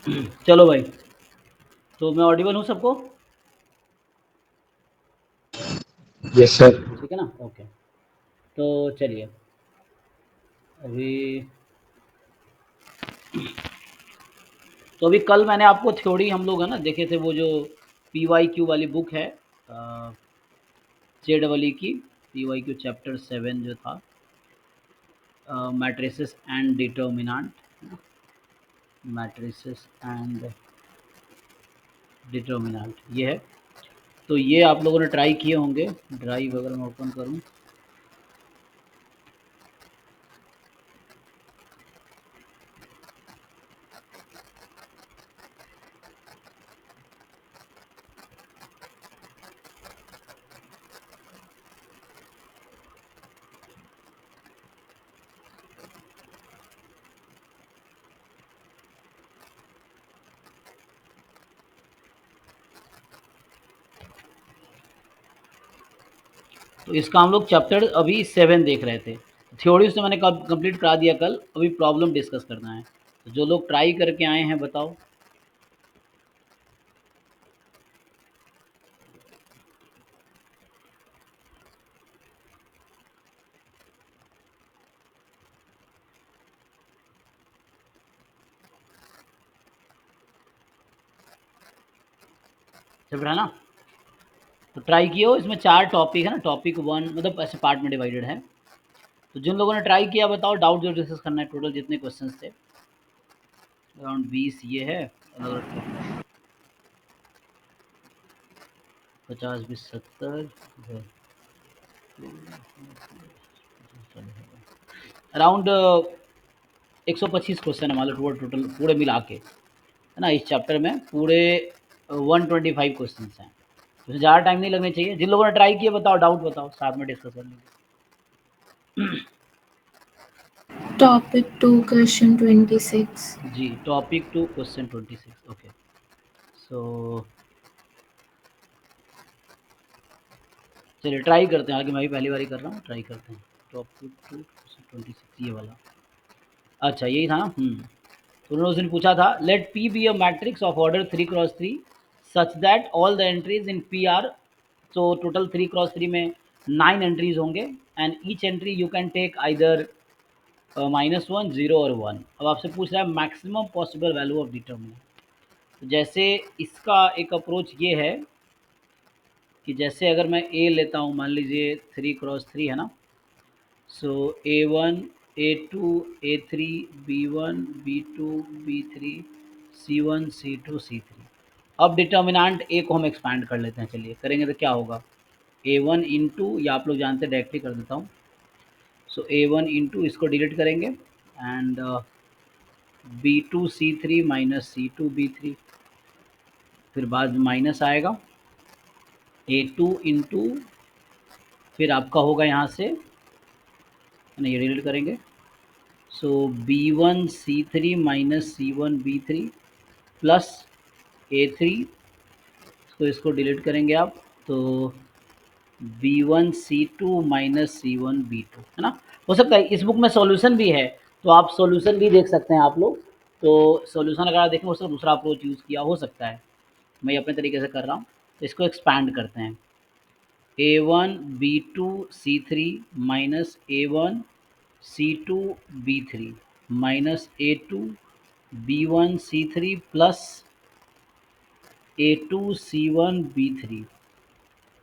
चलो भाई, तो मैं ऑडिबल हूँ सबको? Yes sir. ठीक है ना? ओके। तो चलिए, अभी तो अभी कल मैंने आपको थ्योरी हम लोग है ना देखे थे, वो जो PYQ वाली बुक है, JEE की PYQ चैप्टर 7 जो था, matrices and determinant, matrices and determinant ये है। तो ये आप लोगों ने ट्राई किए होंगे। ड्राइव अगर मैं ओपन करूँ, तो इसका हम लोग चैप्टर अभी 7 देख रहे थे। थ्योरी उसने मैंने कंप्लीट करा दिया कल, अभी प्रॉब्लम डिस्कस करना है। तो जो लोग ट्राई करके आए हैं बताओ। चल रहा है ना? तो ट्राई किया हो। इसमें 4 टॉपिक है ना, टॉपिक 1 मतलब ऐसे पार्ट में डिवाइडेड है। तो जिन लोगों ने ट्राई किया बताओ, डाउट जो डिस्कस करना है। टोटल जितने क्वेश्चंस थे अराउंड 20 ये है, अलग अलग टॉपिक, 50 20 70, अराउंड 125 क्वेश्चन है, मान लो टोटल पूरे मिला के, है ना। इस चैप्टर में पूरे 125 क्वेश्चन हैं। तो ज़्यादा टाइम नहीं लगना चाहिए। जिन लोगों ने ट्राई किया बताओ, डाउट बताओ, साथ में डिस्कस कर लेंगे। Topic 2, question 26. जी, टॉपिक 2 क्वेश्चन 26। ओके, सो चलिए ट्राई करते हैं। आगे मैं भी पहली बार कर रहा हूँ, ट्राई करते हैं। टॉपिक 2 क्वेश्चन 26 ये वाला, अच्छा यही था ना। तो उन्होंने उस दिन पूछा था, let P be a matrix of order 3x3 such that all the entries in P are, so total 3x3 में 9 एंट्रीज होंगे, and each entry you can take either -1 0 और 1। अब आपसे पूछ रहा है maximum possible value of determinant. तो जैसे इसका एक अप्रोच ये है कि जैसे अगर मैं ए लेता हूँ, मान लीजिए 3x3 है ना, सो A1 A2 A3 B1 B2 B3 C1 C2 C3। अब डिटर्मिनेंट ए को हम एक्सपैंड कर लेते हैं। चलिए करेंगे तो क्या होगा, A1 इंटू, या आप लोग जानते हैं डायरेक्टली कर देता हूँ। सो A1 इंटू इसको डिलीट करेंगे, and B2 C3 minus C2 B3, फिर बाद में माइनस आएगा A2 इंटू, फिर आपका होगा यहाँ से, नहीं ये डिलीट करेंगे, सो B1 C3 minus C1 B3 plus A3, तो इसको डिलीट करेंगे आप, तो B1 C2 minus C1 B2, है ना। हो सकता है इस बुक में सॉल्यूशन भी है, तो आप सॉल्यूशन भी देख सकते हैं आप लोग। तो सॉल्यूशन अगर आप देखें, उसका दूसरा अप्रोच यूज़ किया हो सकता है। मैं अपने तरीके से कर रहा हूँ। तो इसको एक्सपैंड करते हैं, A1 B2 C3 minus A1 C2 B3 minus A2 B1 C3 plus A2 C1 B3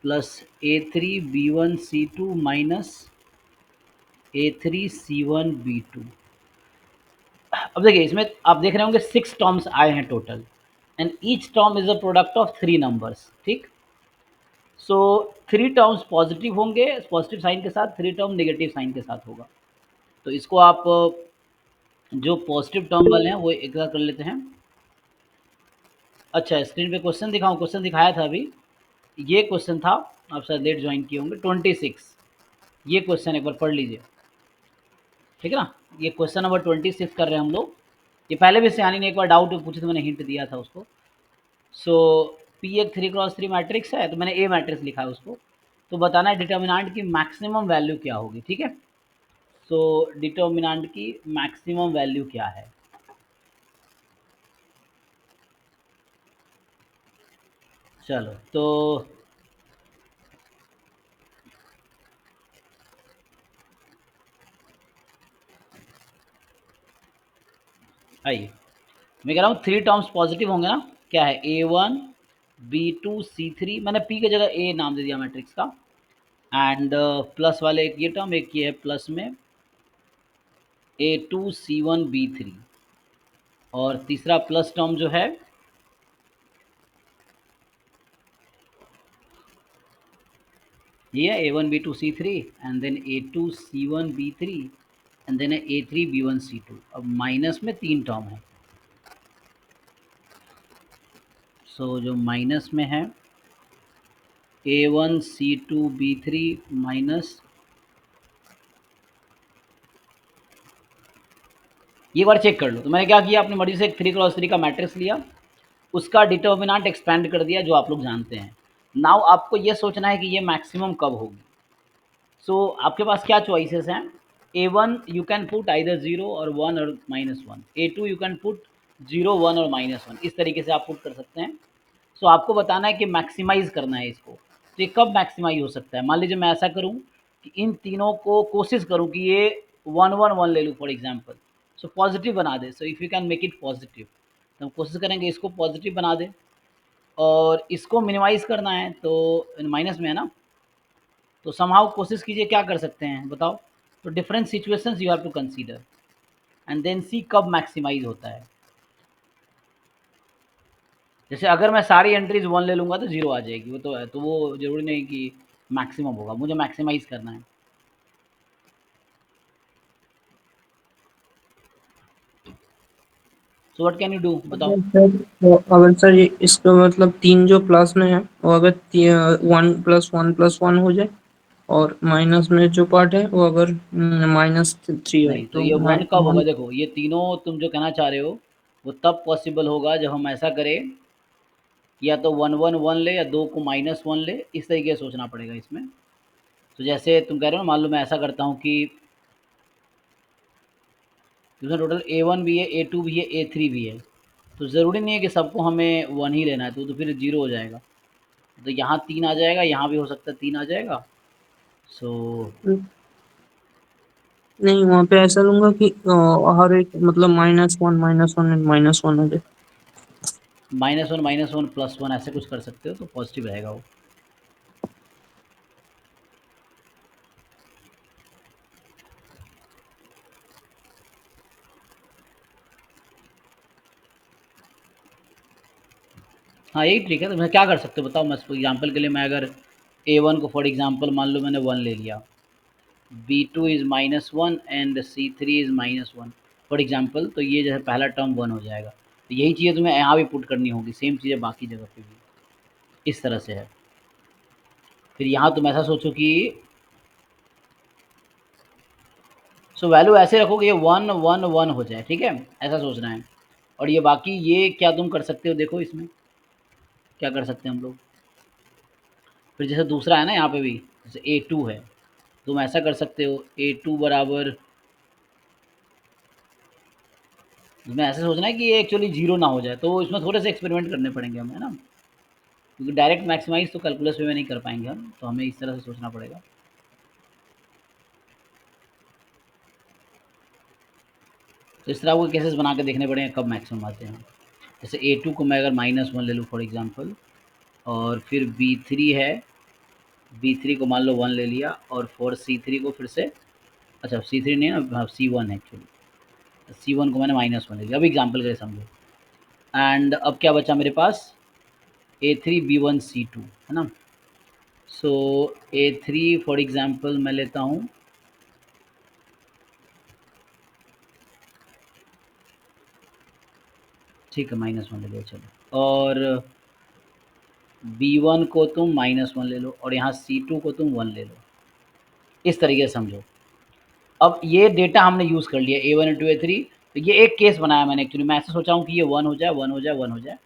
plus A3 B1 C2 minus A3 C1 B2। अब देखिए, इसमें आप देख रहे होंगे 6 टर्म्स आए हैं total, and each term is a product of 3 numbers, ठीक। सो 3 टर्म्स पॉजिटिव होंगे, पॉजिटिव साइन के साथ, 3 टर्म नेगेटिव साइन के साथ होगा। तो इसको आप जो पॉजिटिव टर्म वाले हैं वो एक कर लेते हैं। अच्छा, स्क्रीन पे क्वेश्चन दिखाऊं? क्वेश्चन दिखाया था अभी, ये क्वेश्चन था, आप शायद लेट ज्वाइन किए होंगे। 26 ये क्वेश्चन एक बार पढ़ लीजिए, ठीक है ना। ये क्वेश्चन नंबर 26 कर रहे हैं हम लोग। ये पहले भी सियानी ने एक बार डाउट पूछे तो मैंने हिंट दिया था उसको। सो पी एक 3x3 मैट्रिक्स है, तो मैंने ए मैट्रिक्स लिखा है उसको। तो बताना है डिटर्मिनेंट की मैक्सिमम वैल्यू क्या होगी, ठीक है। सो डिटर्मिनेंट की मैक्सिमम वैल्यू क्या है। चलो तो आइए, मैं कह रहा हूँ 3 टर्म्स पॉजिटिव होंगे ना, क्या है A1 B2 C3, मैंने P की जगह A नाम दे दिया मैट्रिक्स का, एंड प्लस वाले एक ये टर्म, एक ये है प्लस में A2 C1 B3, और तीसरा प्लस टर्म जो है ये है A1 B2 C3 and then A2 C1 B3 and then A3 B1 C2। अब माइनस में 3 टर्म है, सो जो माइनस में है A1 C2 B3 माइनस, ये बार चेक कर लो। तो मैंने क्या किया, अपनी मर्जी से एक 3x3 का मैट्रिक्स लिया, उसका डिटर्मिनेंट एक्सपेंड कर दिया जो आप लोग जानते हैं। नाउ आपको ये सोचना है कि ये मैक्सिमम कब होगी। सो आपके पास क्या चॉइसेस हैं, A1 you can put either 0 और 1 और -1, A2 यू कैन पुट 0 1 और -1, इस तरीके से आप पुट कर सकते हैं। सो आपको बताना है कि मैक्सिमाइज़ करना है इसको। तो ये कब मैक्सिमाइज़ हो सकता है, मान लीजिए मैं ऐसा करूँ कि इन तीनों को कोशिश करूँ कि ये 1 1 1 ले लूँ फॉर एग्जांपल, सो पॉजिटिव बना दे। So if you can make it positive, तो हम कोशिश करेंगे इसको पॉजिटिव बना दें, और इसको मिनिमाइज़ करना है तो माइनस में है ना, तो समहाउ कोशिश कीजिए क्या कर सकते हैं बताओ। तो different situations you have to consider and then see कब मैक्सिमाइज़ होता है। जैसे अगर मैं सारी एंट्रीज 1 ले लूँगा तो 0 आ जाएगी, वो तो है, तो वो ज़रूरी नहीं कि मैक्सिमम होगा, मुझे मैक्सिमाइज़ करना है। So what can you do बताओ। सर तो अगर सर ये इसका मतलब 3 जो प्लस में है वो अगर 1+1+1 हो जाए, और माइनस में जो पार्ट है वो अगर -3 हो नहीं, तो तो ये 1 कब होगा, देखो ये तीनों तुम जो कहना चाह रहे हो वो तब पॉसिबल होगा जब हम ऐसा करें, या तो 1 1 1 ले या 2 को -1 ले, इस तरीके से सोचना पड़ेगा इसमें। तो जैसे तुम कह रहे हो, मान लो मैं ऐसा करता हूँ कि इसमें टोटल A1 भी है, A2 भी है, A3 भी है, तो ज़रूरी नहीं है कि सबको हमें 1 ही लेना है, तो फिर 0 हो जाएगा। तो यहाँ 3 आ जाएगा, यहाँ भी हो सकता है 3 आ जाएगा। सो नहीं, वहाँ पे ऐसा लूंगा कि हर एक मतलब -1 -1 हो जाए। -1 +1 ऐसे कुछ कर सकते हो तो पॉजिटिव रहेगा वो। हाँ यही ट्रिक है, तो मैं क्या कर सकते हो बताओ। मैं फॉर एग्जांपल के लिए, मैं अगर A1 को फॉर एग्जांपल मान लो मैंने 1 ले लिया, B2 is -1 and C3 is -1 for example, तो ये जो है पहला टर्म 1 हो जाएगा। तो यही चीज़ें तुम्हें यहाँ भी पुट करनी होगी, सेम चीज़ें बाकी जगह पे भी इस तरह से है। फिर यहाँ तुम ऐसा सोचो कि वैल्यू ऐसे रखो कि ये 1 1 1 हो जाए, ठीक है, ऐसा सोचना है। और ये बाकी ये क्या तुम कर सकते हो, देखो इसमें क्या कर सकते हैं हम लोग। फिर जैसे दूसरा है ना यहाँ पे भी, जैसे A2 है, तुम ऐसा कर सकते हो A2 बराबर, इसमें ऐसे सोचना है कि ये एक्चुअली 0 ना हो जाए, तो इसमें थोड़े से एक्सपेरिमेंट करने पड़ेंगे हमें, है ना, क्योंकि डायरेक्ट मैक्सिमाइज़ तो कैलकुलस वे में नहीं कर पाएंगे हम, तो हमें इस तरह से सोचना पड़ेगा। तो इस तरह को केसेस बना के देखने पड़ेंगे कब मैक्सिमम आते हैं। जैसे A2 को मैं अगर -1 ले लूँ फॉर एग्जांपल, और फिर B3 है, B3 को मान लो 1 ले लिया, और फॉर C3 को फिर से, अच्छा C3 नहीं है ना, हाँ C1 है एक्चुअली, C1 को मैंने -1 ले लिया, अब एग्जांपल के लिए समझो। एंड अब क्या बचा मेरे पास, A3 B1 C2 है ना। सो A3 फॉर एग्जांपल मैं लेता हूँ, ठीक है -1 ले लो चलो, और B1 को तुम -1 ले लो, और यहाँ C2 को तुम 1 ले लो, इस तरीके से समझो। अब ये डेटा हमने यूज़ कर लिया A1 इंटू A3, तो ये एक केस बनाया मैंने एक्चुअली, मैं ऐसा सोचा हूँ कि ये 1 हो जाए 1 हो जाए 1 हो जाए,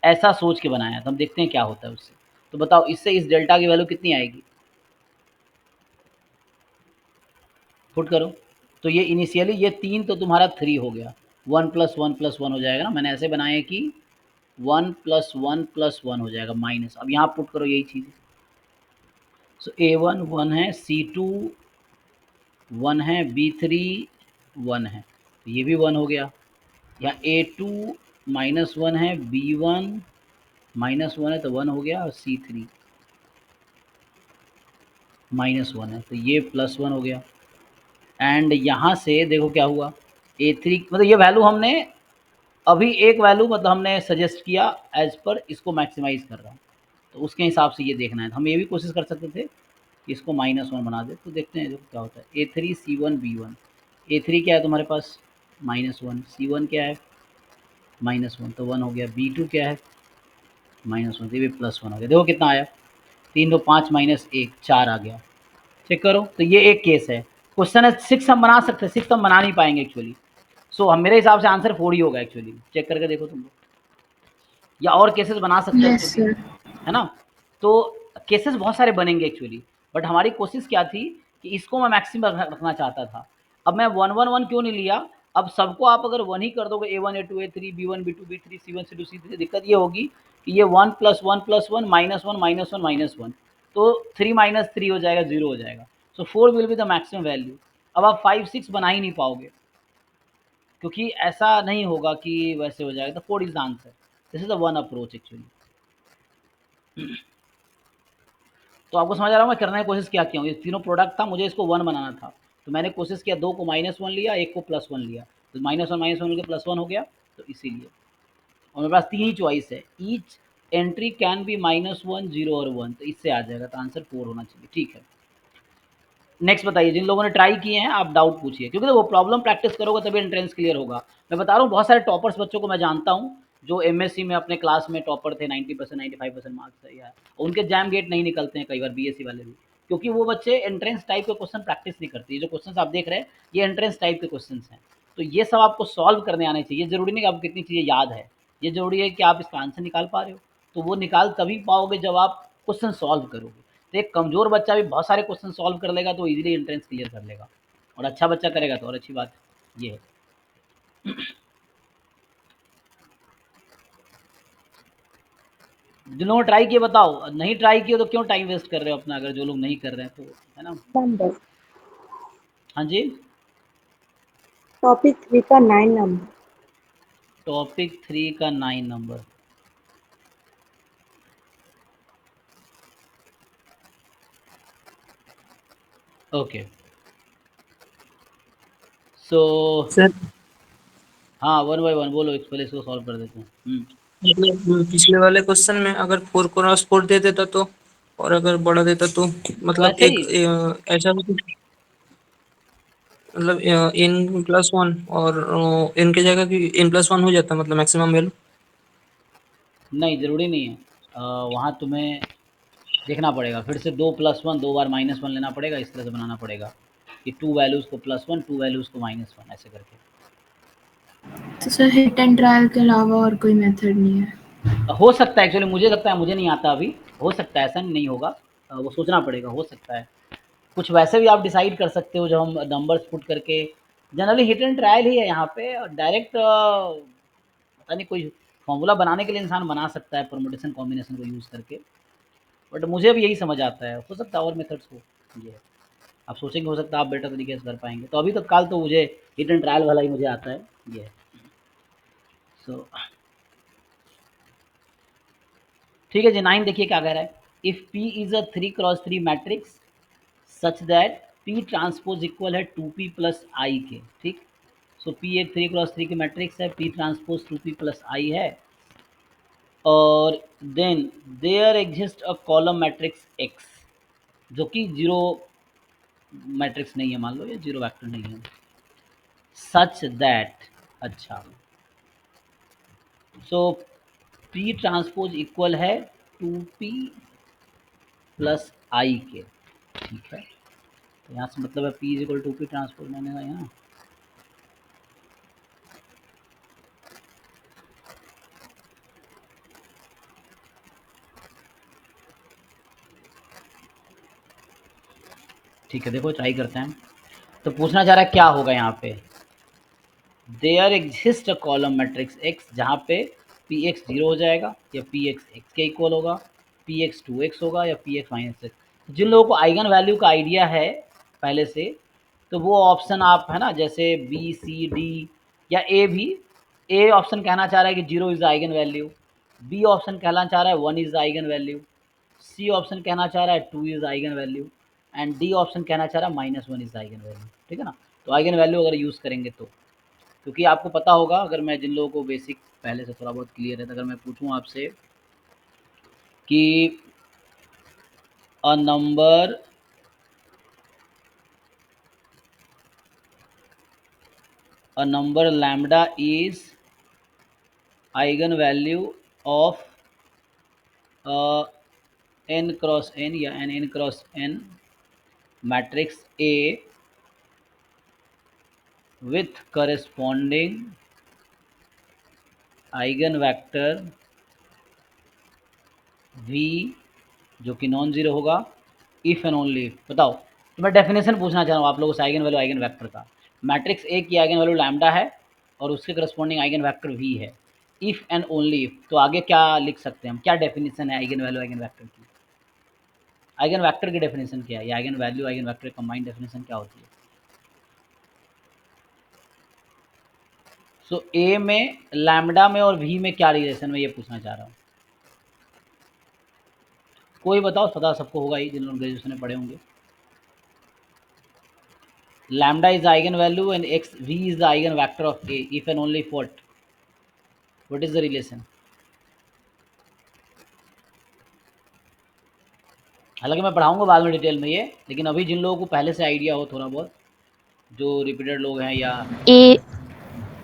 ऐसा सोच के बनाया। तो हम देखते हैं क्या होता है उससे। तो बताओ इससे इस डेल्टा की वैल्यू कितनी आएगी, पुट करो। तो ये इनिशियली ये 3 तो तुम्हारा 3 हो गया, 1 + 1 + 1 हो जाएगा ना। मैंने ऐसे बनाए कि 1 + 1 + 1 हो जाएगा माइनस। अब यहाँ पुट करो यही चीज़। सो A1 1 है, C2 1 है, B3 1 है, तो ये भी 1 हो गया। यहाँ A2 -1 है, B1 -1 है, तो 1 हो गया, और C3 -1 है, तो ये +1 हो गया। एंड यहाँ से देखो क्या हुआ, A3 मतलब ये वैल्यू हमने अभी एक वैल्यू मतलब हमने सजेस्ट किया एज पर इसको मैक्सिमाइज़ कर रहा हूँ, तो उसके हिसाब से ये देखना है। तो हम ये भी कोशिश कर सकते थे कि इसको -1 बना दे, तो देखते हैं जो क्या होता है। A3 C1 B1, A3 क्या है तुम्हारे पास -1, C1 क्या है -1, तो 1 हो गया। B2 क्या है -1, तो ये भी +1 हो गया। देखो कितना आया, 3 2 5 -1 4 आ गया। चेक करो, तो ये एक केस है। क्वेश्चन है 6 हम बना सकते हैं, 6 हम बना नहीं पाएंगे एक्चुअली। सो हम मेरे हिसाब से आंसर 4 ही होगा एक्चुअली। चेक करके देखो तुम लोग, या और केसेस बना सकते हो Yes, क्योंकि, sir. है ना। तो केसेस बहुत सारे बनेंगे एक्चुअली, बट हमारी कोशिश क्या थी कि इसको मैं मैक्सिमम रखना चाहता था। अब मैं 1 1 1 क्यों नहीं लिया, अब सबको आप अगर 1 ही कर दोगे, A1 A2 A3 B1 B2 B3 C1 C2 C3, दिक्कत ये होगी कि ये 1 + 1 + 1 -1 -1 -1, तो 3 -3 हो जाएगा, 0 हो जाएगा। सो 4 will be the maximum value. अब आप 5 6 बना ही नहीं पाओगे, क्योंकि ऐसा नहीं होगा कि वैसे हो जाएगा। तो 4 is the answer. This is the one approach actually. तो आपको समझ आ रहा है मैं करने की कोशिश क्या किया हूँ। ये तीनों प्रोडक्ट था, मुझे इसको 1 बनाना था, तो मैंने कोशिश किया 2 को -1 लिया, 1 को +1 लिया, तो -1 मिलकर +1 हो गया, तो इसीलिए। और मेरे पास 3 ही चॉइस है, ईच एंट्री कैन बी -1 0 और 1, तो इससे आ जाएगा, तो आंसर 4 होना चाहिए। ठीक है, नेक्स्ट बताइए। जिन लोगों ने ट्राई किए हैं आप डाउट पूछिए, क्योंकि वो प्रॉब्लम प्रैक्टिस करोगे तभी एंट्रेंस क्लियर होगा। मैं बता रहा हूँ बहुत सारे टॉपर्स बच्चों को मैं जानता हूँ, जो एमएससी में अपने क्लास में टॉपर थे, 90% 95% मार्क्स है यार, उनके जैम गेट नहीं निकलते हैं कई बार, बीएससी वाले भी, क्योंकि वो बच्चे एंट्रेंस टाइप के क्वेश्चन प्रैक्टिस नहीं करते। ये जो क्वेश्चन आप देख रहे हैं ये एंट्रेंस टाइप के क्वेश्चन हैं, तो ये सब आपको सॉल्व करने आने चाहिए। जरूरी नहीं कि आपको कितनी चीज़ें याद है, ये जरूरी है कि आप इसका आंसर निकाल पा रहे हो। तो वो निकाल तभी पाओगे जब आप क्वेश्चन सॉल्व करोगे। तो एक कमज़ोर बच्चा भी बहुत सारे क्वेश्चन सॉल्व कर लेगा तो इजीली एंट्रेंस क्लियर कर लेगा, और अच्छा बच्चा करेगा तो और अच्छी बात ये है। जिन लोगों ने ट्राई किए बताओ, नहीं ट्राई किए तो क्यों टाइम वेस्ट कर रहे हो अपना, अगर जो लोग नहीं कर रहे हैं तो, है ना। नंबर हाँ जी, टॉपिक 3 का 9 नंबर टॉपिक 3 का 9 नंबर। ओके, सो सर हाँ 1 बाय 1 बोलो, पहले इसको सॉल्व कर देते हैं। मतलब पिछले वाले क्वेश्चन में अगर 4 क्रॉस 4 दे देता तो, और अगर बड़ा देता तो, मतलब वैसे एक ही ऐसा भी कुछ, मतलब n+1 और n की जगह की n+1 हो जाता, मतलब मैक्सिमम वैल्यू। नहीं, ज़रूरी नहीं है। वहाँ तुम्हें देखना पड़ेगा, फिर से 2+1 2 बार -1 लेना पड़ेगा, इस तरह से बनाना पड़ेगा कि 2 वैल्यूज़ को +1 2 वैल्यूज़ को -1 ऐसे करके। तो सर हिट एंड ट्रायल के अलावा और कोई मेथड नहीं है? हो सकता है एक्चुअली, मुझे लगता है, मुझे नहीं आता अभी, हो सकता है, ऐसा नहीं होगा। वो सोचना पड़ेगा, हो सकता है। कुछ वैसे भी आप डिसाइड कर सकते हो जब हम नंबर्स पुट करके, जनरली हिट एंड ट्रायल ही है यहाँ पे, और डायरेक्ट पता नहीं कोई फॉर्मूला बनाने के लिए इंसान बना सकता है परमुटेशन कॉम्बिनेशन को यूज़ करके, बट मुझे अब यही समझ आता है। हो सकता है और मेथड्स हो, ये है। आप सोचेंगे हो सकता है आप बेटर तरीके से कर पाएंगे, तो अभी तत्काल तो मुझे हिट एंड ट्रायल वाला ही मुझे आता है, ये है। सो ठीक है जी, 9 देखिए क्या कह रहा है। If P is a 3 cross 3 matrix such that P transpose equal है 2P प्लस आई के, ठीक। सो P एक 3 क्रॉस 3 की मैट्रिक्स है, P transpose 2P plus I है, और then there exist a column matrix X, जो कि जीरो मैट्रिक्स नहीं है, मान लो, या जीरो वेक्टर नहीं है, सच दैट, अच्छा, सो P ट्रांसपोज इक्वल है 2P प्लस आई के, ठीक है। तो यहाँ से मतलब है P is equal to P transpose, मैंने कहा यहाँ, ठीक है। देखो ट्राई करते हैं। तो पूछना चाह रहा है क्या होगा यहाँ पे, there exist a column matrix X, जहाँ पे पी एक्स 0 हो जाएगा या पी एक्स एक्स के इक्वल होगा, पी एक्स 2x होगा या पी एक्स माइनस एक्स। जिन लोगों को आइगन वैल्यू का आइडिया है पहले से, तो वो ऑप्शन आप है ना, जैसे बी सी डी या ए भी, ए ऑप्शन कहना चाह रहा है कि 0 is the eigen value, B option कहना चाह रहा है 1 is the eigen value, C option कहना चाह रहा है 2 is the eigen value, and D option कहना चाह रहा है -1 इज द आइगन वैल्यू। ठीक है ना। तो आइगन वैल्यू अगर यूज़ करेंगे तो, क्योंकि आपको पता होगा, अगर मैं जिन लोगों को बेसिक पहले से थोड़ा बहुत क्लियर है, तो अगर मैं पूछूं आपसे कि a number lambda is eigen value of n cross n या n cross n matrix A with corresponding eigen vector V जो कि नॉन जीरो होगा, इफ एंड ओनली इफ। बताओ, तो मैं डेफिनेशन पूछना चाह रहा हूँ आप लोगों से आइगन वैल्यू आइगन वेक्टर का। मैट्रिक्स ए की आइगन वैल्यू लैम्डा है और उसके करस्पॉन्डिंग आइगन वेक्टर वी है, इफ एंड ओनली इफ। तो आगे क्या लिख सकते हैं हम, क्या डेफिनेशन है आइगन वैल्यू आइगन वेक्टर की? आइगन वेक्टर की डेफिनेशन क्या है, या eigen value eigen vector combined definition क्या होती है? सो ए में, लैम्डा में और वी में क्या रिलेशन, मैं ये पूछना चाह रहा हूँ। कोई बताओ, पता सबको होगा ही जिन लोग ग्रेजुएशन में पढ़े होंगे। Lambda is eigen value and X V is the eigen vector of A, if and only if what is the relation? हालांकि मैं पढ़ाऊंगा बाद में डिटेल में ये, लेकिन अभी जिन लोगों को पहले से आइडिया हो थोड़ा बहुत, जो रिपीटेड लोग हैं या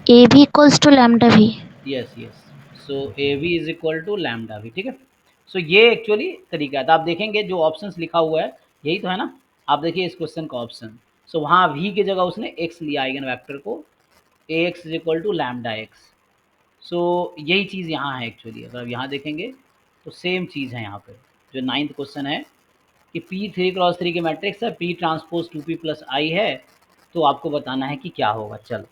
A B equals to lambda B. Yes yes, so A V is equal to lambda V. ठीक है। सो ये एक्चुअली तरीका है। तो आप देखेंगे जो ऑप्शंस लिखा हुआ है यही तो है ना। आप देखिए इस क्वेश्चन का ऑप्शन, सो वहाँ वी की जगह उसने एक्स लिया आइगन वेक्टर को, A X is equal to lambda X. So यही चीज़ यहाँ है एक्चुअली। अगर आप यहाँ देखेंगे तो सेम चीज़ है यहाँ पे। जो 9th क्वेश्चन है कि P 3x3 के मैट्रिक्स है, P transpose 2P plus I है, तो आपको बताना है कि क्या होगा। चलो,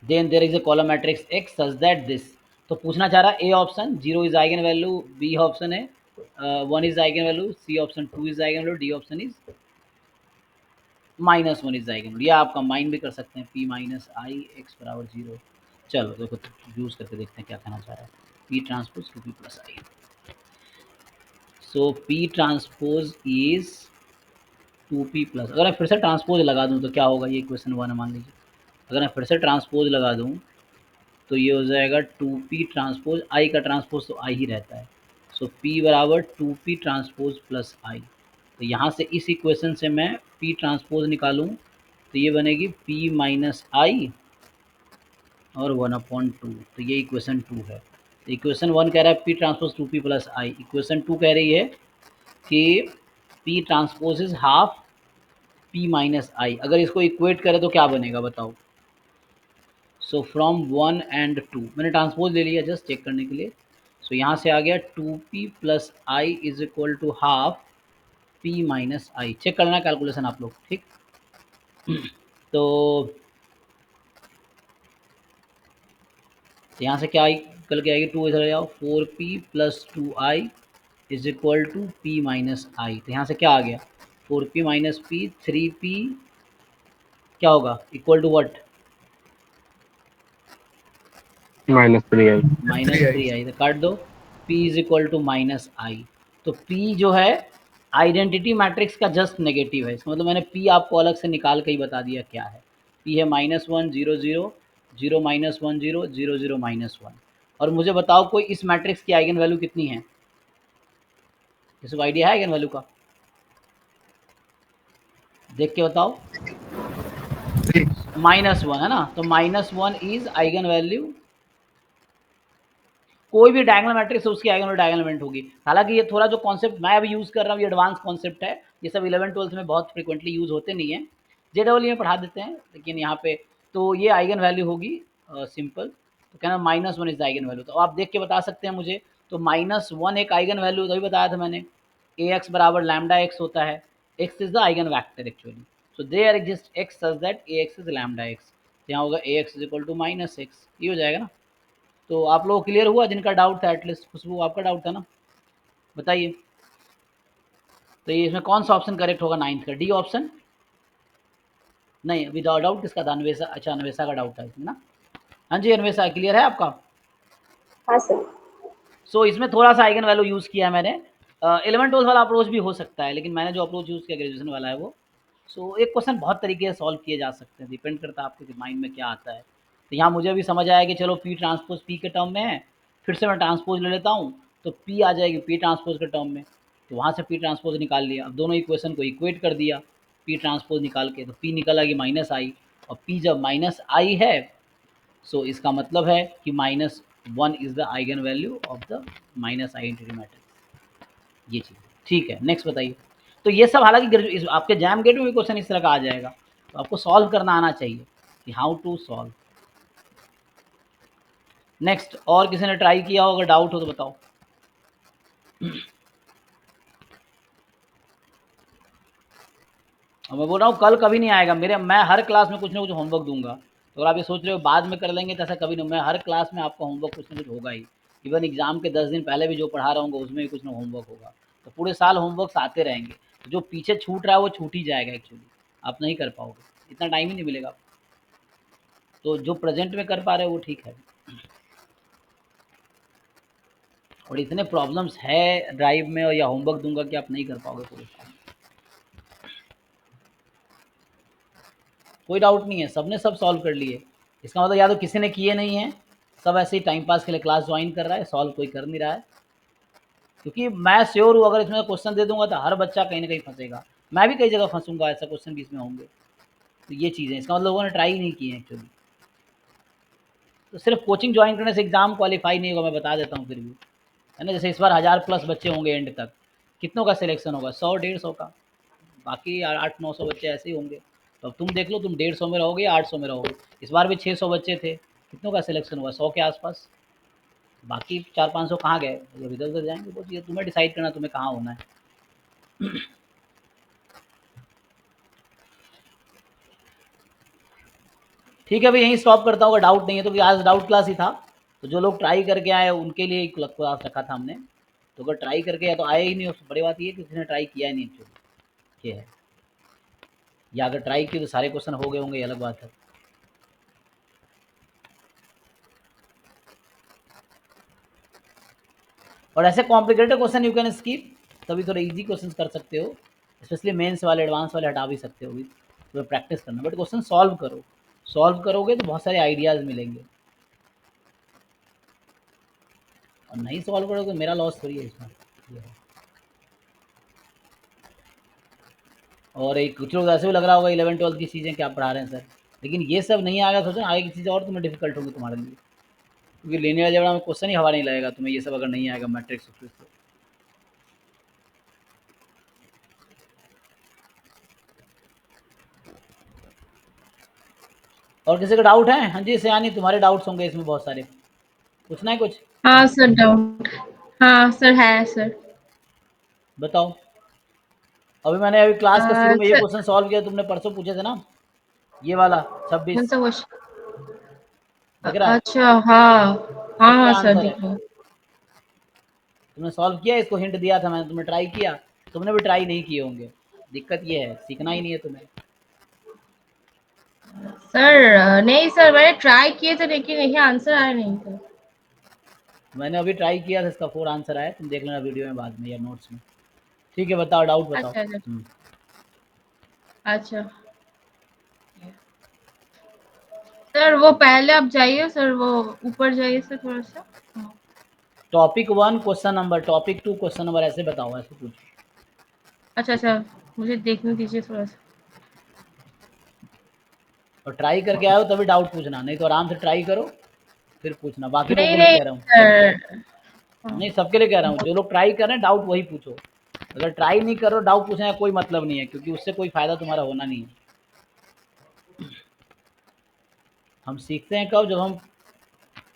then there is a column matrix X such that this. तो पूछना चाह रहा है A option 0 is eigen value, B option है 1 is eigen value, C option 2 is eigen value, D option is -1 is eigen value. या आप combine भी कर सकते हैं, P माइनस आई एक्स बराबर 0। चलो देखो यूज़ करके देखते हैं क्या कहना चाह रहा है। P transpose 2P plus I, so P transpose is 2P plus. अगर मैं फिर से ट्रांसपोज लगा दूं तो क्या होगा, ये क्वेश्चन 1 है मान लीजिए। अगर मैं फिर से ट्रांसपोज लगा दूं तो ये हो जाएगा 2P ट्रांसपोज, आई का ट्रांसपोज तो आई ही रहता है, सो P बराबर 2P ट्रांसपोज प्लस आई। तो यहाँ से इस इक्वेशन से मैं P ट्रांसपोज निकालूँ तो ये बनेगी P माइनस आई और 1/2। तो ये इक्वेशन 2 है। तो इक्वेशन 1 कह रहा है P transpose 2P plus I, equation 2 कह रही है कि P transpose is half P minus I. अगर इसको इक्वेट करें तो क्या बनेगा बताओ। सो फ्रॉम 1 एंड 2 मैंने ट्रांसपोज ले लिया जस्ट चेक करने के लिए। सो यहाँ से आ गया 2P plus I is equal to half P minus I. Check करना कैलकुलेशन आप लोग, ठीक। तो यहाँ से क्या निकल के आएगी, 2 इधर ले जाओ, 4P plus 2I is equal to P minus I. तो यहाँ से क्या आ गया, 4P माइनस P, 3P क्या होगा equal to what, -3i। -3i। तो काट दो, P is equal to minus I. तो P जो है आइडेंटिटी मैट्रिक्स का जस्ट नेगेटिव है, इसका मतलब मैंने P आपको अलग से निकाल के ही बता दिया क्या है। P है -1 0 0 0 -1 0 0 0 -1। और मुझे बताओ कोई इस मैट्रिक्स की आइगन वैल्यू कितनी है, किसी को आइडिया है आइगन वैल्यू का, देख के बताओ। -1 है ना, तो -1 इज आइगन वैल्यू। कोई भी डायगोनल मैट्रिक्स है उसकी आइगन वैल्यू डायगोनल एलिमेंट होगी। हालांकि ये थोड़ा जो कॉन्सेप्ट मैं अभी यूज़ कर रहा हूँ ये एडवांस कॉन्सेप्ट है, ये सब 11th-12th में बहुत फ्रिक्वेंटली यूज़ होते नहीं है, JEE में पढ़ा देते हैं, लेकिन यहाँ पे तो ये आइगन वैल्यू होगी सिंपल। तो कहना -1 इज आइगन वैल्यू, तो आप देख के बता सकते हैं मुझे। तो -1 एक आइगन वैल्यू तभी बताया था मैंने, Ax बराबर लैम्डा एक्स होता है, x is the eigen vector actually. So there exist x such that Ax is lambda X. तो यहाँ होगा ax equal to minus X, ये हो जाएगा ना। तो आप लोग क्लियर हुआ जिनका डाउट था, एटलीस्ट खुशबू आपका डाउट था ना, बताइए। तो ये इसमें कौन सा ऑप्शन करेक्ट होगा 9th का? D option? नहीं, विदाउट डाउट किसका था? अन्वेषा। अच्छा, अन्वेषा का डाउट था इसमें ना। हाँ जी अन्वेषा, क्लियर है आपका? हाँ सर। सो इसमें थोड़ा सा आइगन वैल्यू यूज़ किया है मैंने। 11-12 वाला अप्रोच भी हो सकता है, लेकिन मैंने जो अप्रोच यूज़ किया ग्रेजुएशन वाला है वो। सो एक क्वेश्चन बहुत तरीके से सॉल्व किए जा सकते हैं, डिपेंड करता है आपके माइंड में क्या आता है। तो यहाँ मुझे भी समझ आया कि चलो पी ट्रांसपोज पी के टर्म में है, फिर से मैं ट्रांसपोज ले लेता हूँ तो पी आ जाएगी पी ट्रांसपोज के टर्म में। तो वहाँ से पी ट्रांसपोज निकाल लिया, अब दोनों इक्वेशन को इक्वेट कर दिया पी ट्रांसपोज निकाल के, तो पी निकल आएगी माइनस आई, और पी जब माइनस आई है सो इसका मतलब है कि -1 is the eigen value of the minus identity matrix. ये चीज़ ठीक है। नेक्स्ट बताइए। तो ये सब हालांकि आपके जैम गेट में भी क्वेश्चन इस तरह का आ जाएगा, तो आपको सॉल्व करना आना चाहिए कि हाउ टू सॉल्व। नेक्स्ट, और किसी ने ट्राई किया हो, अगर डाउट हो तो बताओ। और मैं बोल रहा हूँ कल कभी नहीं आएगा मेरे, मैं हर क्लास में कुछ ना कुछ होमवर्क दूंगा। तो अगर आप ये सोच रहे हो बाद में कर लेंगे तो ऐसा कभी नहीं, मैं हर क्लास में आपका होमवर्क कुछ ना कुछ होगा ही। इवन एग्जाम के 10 दिन पहले भी जो पढ़ा रहा हूँ उसमें भी कुछ ना होमवर्क होगा। तो पूरे साल होमवर्क आते रहेंगे, तो जो पीछे छूट रहा है वो छूट ही जाएगा एक्चुअली, आप नहीं कर पाओगे, इतना टाइम ही नहीं मिलेगा। तो जो प्रेजेंट में कर पा रहे हो वो ठीक है। और इतने प्रॉब्लम्स है ड्राइव में, और या होमवर्क दूंगा कि आप नहीं कर पाओगे पूरे साल। कोई डाउट नहीं है, सबने सब सॉल्व कर लिए। इसका मतलब या तो किसी ने किए नहीं है, सब ऐसे ही टाइम पास के लिए क्लास ज्वाइन कर रहा है, सॉल्व कोई कर नहीं रहा है। क्योंकि मैं श्योर हूँ अगर इसमें क्वेश्चन दे दूंगा तो हर बच्चा कहीं ना कहीं फंसेगा, मैं भी कई जगह फंसूंगा, ऐसा क्वेश्चन भी इसमें होंगे। तो ये चीज़ें, इसका मतलब लोगों ने ट्राई नहीं किए एक्चुअली। तो सिर्फ कोचिंग ज्वाइन करने से एग्जाम क्वालिफाई नहीं होगा, मैं बता देता हूँ फिर भी, है ना। जैसे इस बार 1000+ बच्चे होंगे एंड तक, कितनों का सिलेक्शन होगा? 100-150 का, बाकी 800-900 बच्चे ऐसे ही होंगे। तो अब तुम देख लो, तुम 150 में रहोगे या 800 में रहोगे। इस बार भी 600 बच्चे थे, कितनों का सिलेक्शन हुआ? 100 के आसपास। बाकी 400-500 कहाँ गए? जब इधर उधर जाएंगे, बस ये तुम्हें डिसाइड करना तुम्हें कहाँ होना है। ठीक है, अभी यहीं स्टॉप करता हूँ अगर डाउट नहीं है तो, कि आज डाउट क्लास ही था। तो जो लोग ट्राई करके आए उनके लिए क्लास रखा था हमने। तो अगर ट्राई करके या तो आए ही नहीं, उससे बड़ी बात ये है कि किसी ने ट्राई किया ही नहीं एक्चुअली, ये है। या अगर ट्राई की तो सारे क्वेश्चन हो गए होंगे, ये अलग बात है। और ऐसे complicated question you can skip, तभी थोड़े इजी क्वेश्चन कर सकते हो। स्पेशली मेंस वाले, एडवांस वाले हटा भी सकते हो, भी तो प्रैक्टिस करना, बट क्वेश्चन सॉल्व करो। सॉल्व करोगे तो बहुत सारे आइडियाज़ मिलेंगे, और नहीं सॉल्व करोगे तो मेरा लॉस थोड़ी है इसमें, ये है। और एक कुछ लोग ऐसे भी लग रहा होगा 11-12 की चीज़ें क्या पढ़ा रहे हैं सर, लेकिन ये सब नहीं आएगा, सोचो आगे की चीज़ें और तुम्हें डिफिकल्ट होगी तुम्हारे लिए, क्योंकि लिनियर अलजेब्रा में क्वेश्चन ही हवा नहीं लगेगा तुम्हें, ये सब अगर नहीं आएगा मैट्रिक्स तो। और किसी का डाउट है? हाँ जी सयानी, तुम्हारे डाउट्स होंगे इसमें बहुत सारे, पूछना है कुछ? हाँ सर डाउट, हाँ सर है सर। बताओ। अभी मैंने अभी क्लास के शुरू में ये सर क्वेश्चन सॉल्व किया, तुमने परसों पूछे थे ना, ये वाला 26 कौन सा क्वेश्चन? दिख रहा है? अच्छा हाँ इसका हाँ हाँ क्या सर आंसर है? दिख रहा है। तुमने सॉल्व किया? इसको हिंट दिया था मैंने, तुमने ट्राई किया? तुमने भी ट्राई नहीं किए होंगे, दिक्कत ये है, सीखना ही नहीं है तुम्हें। सर नहीं सर, मैंने ट्राई किए थे लेकिन यही आंसर आया नहीं था। मैंने अभी ट्राई किया था, इसका 4 आंसर आया, तुम देख लेना वीडियो में बाद में या नोट्स में। ठीक है, बताओ, डाउट बताओ। अच्छा अच्छा अच्छा। सर वो पहले आप जाइए सर, वो ऊपर जाइए सर थोड़ा सा। Topic 1 question number, topic 2 question number, ऐसे बताओ, ऐसे पूछो। अच्छा अच्छा, मुझे देखने दीजिए थोड़ा सा। और ट्राई करके आए हो तभी डाउट पूछना, नहीं तो आराम से ट्राई करो फिर पूछना। बाकी लोगों नहीं को नहीं नहीं कह रहा हूँ, सर। हाँ। नहीं सबके लिए कह रहा हूँ, जो लोग ट्राई कर रहे हैं डाउट वही पूछो। अगर ट्राई नहीं कर रहे हो डाउट पूछने का कोई मतलब नहीं है, क्योंकि उससे कोई फ़ायदा तुम्हारा होना नहीं है। हम सीखते हैं कब? जब हम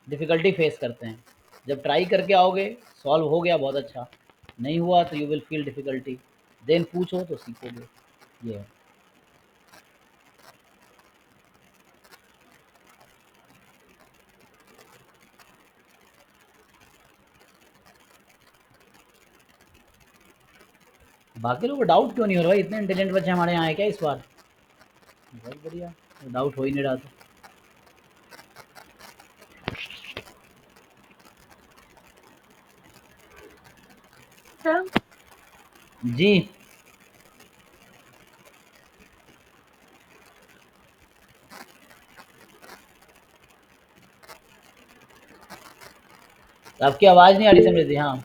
डिफ़िकल्टी फेस करते हैं। जब ट्राई करके आओगे, सॉल्व हो गया बहुत अच्छा, नहीं हुआ तो you will feel difficulty, then पूछो तो सीखोगे, ये है। बाकी लोग डाउट क्यों नहीं हो रहा भाई? इतने इंटेलिजेंट बच्चे हमारे यहाँ आए क्या इस बार? बहुत बढ़िया, डाउट हो ही नहीं रहा था। सर जी आपकी आवाज़ नहीं आ रही समृद्धि। हाँ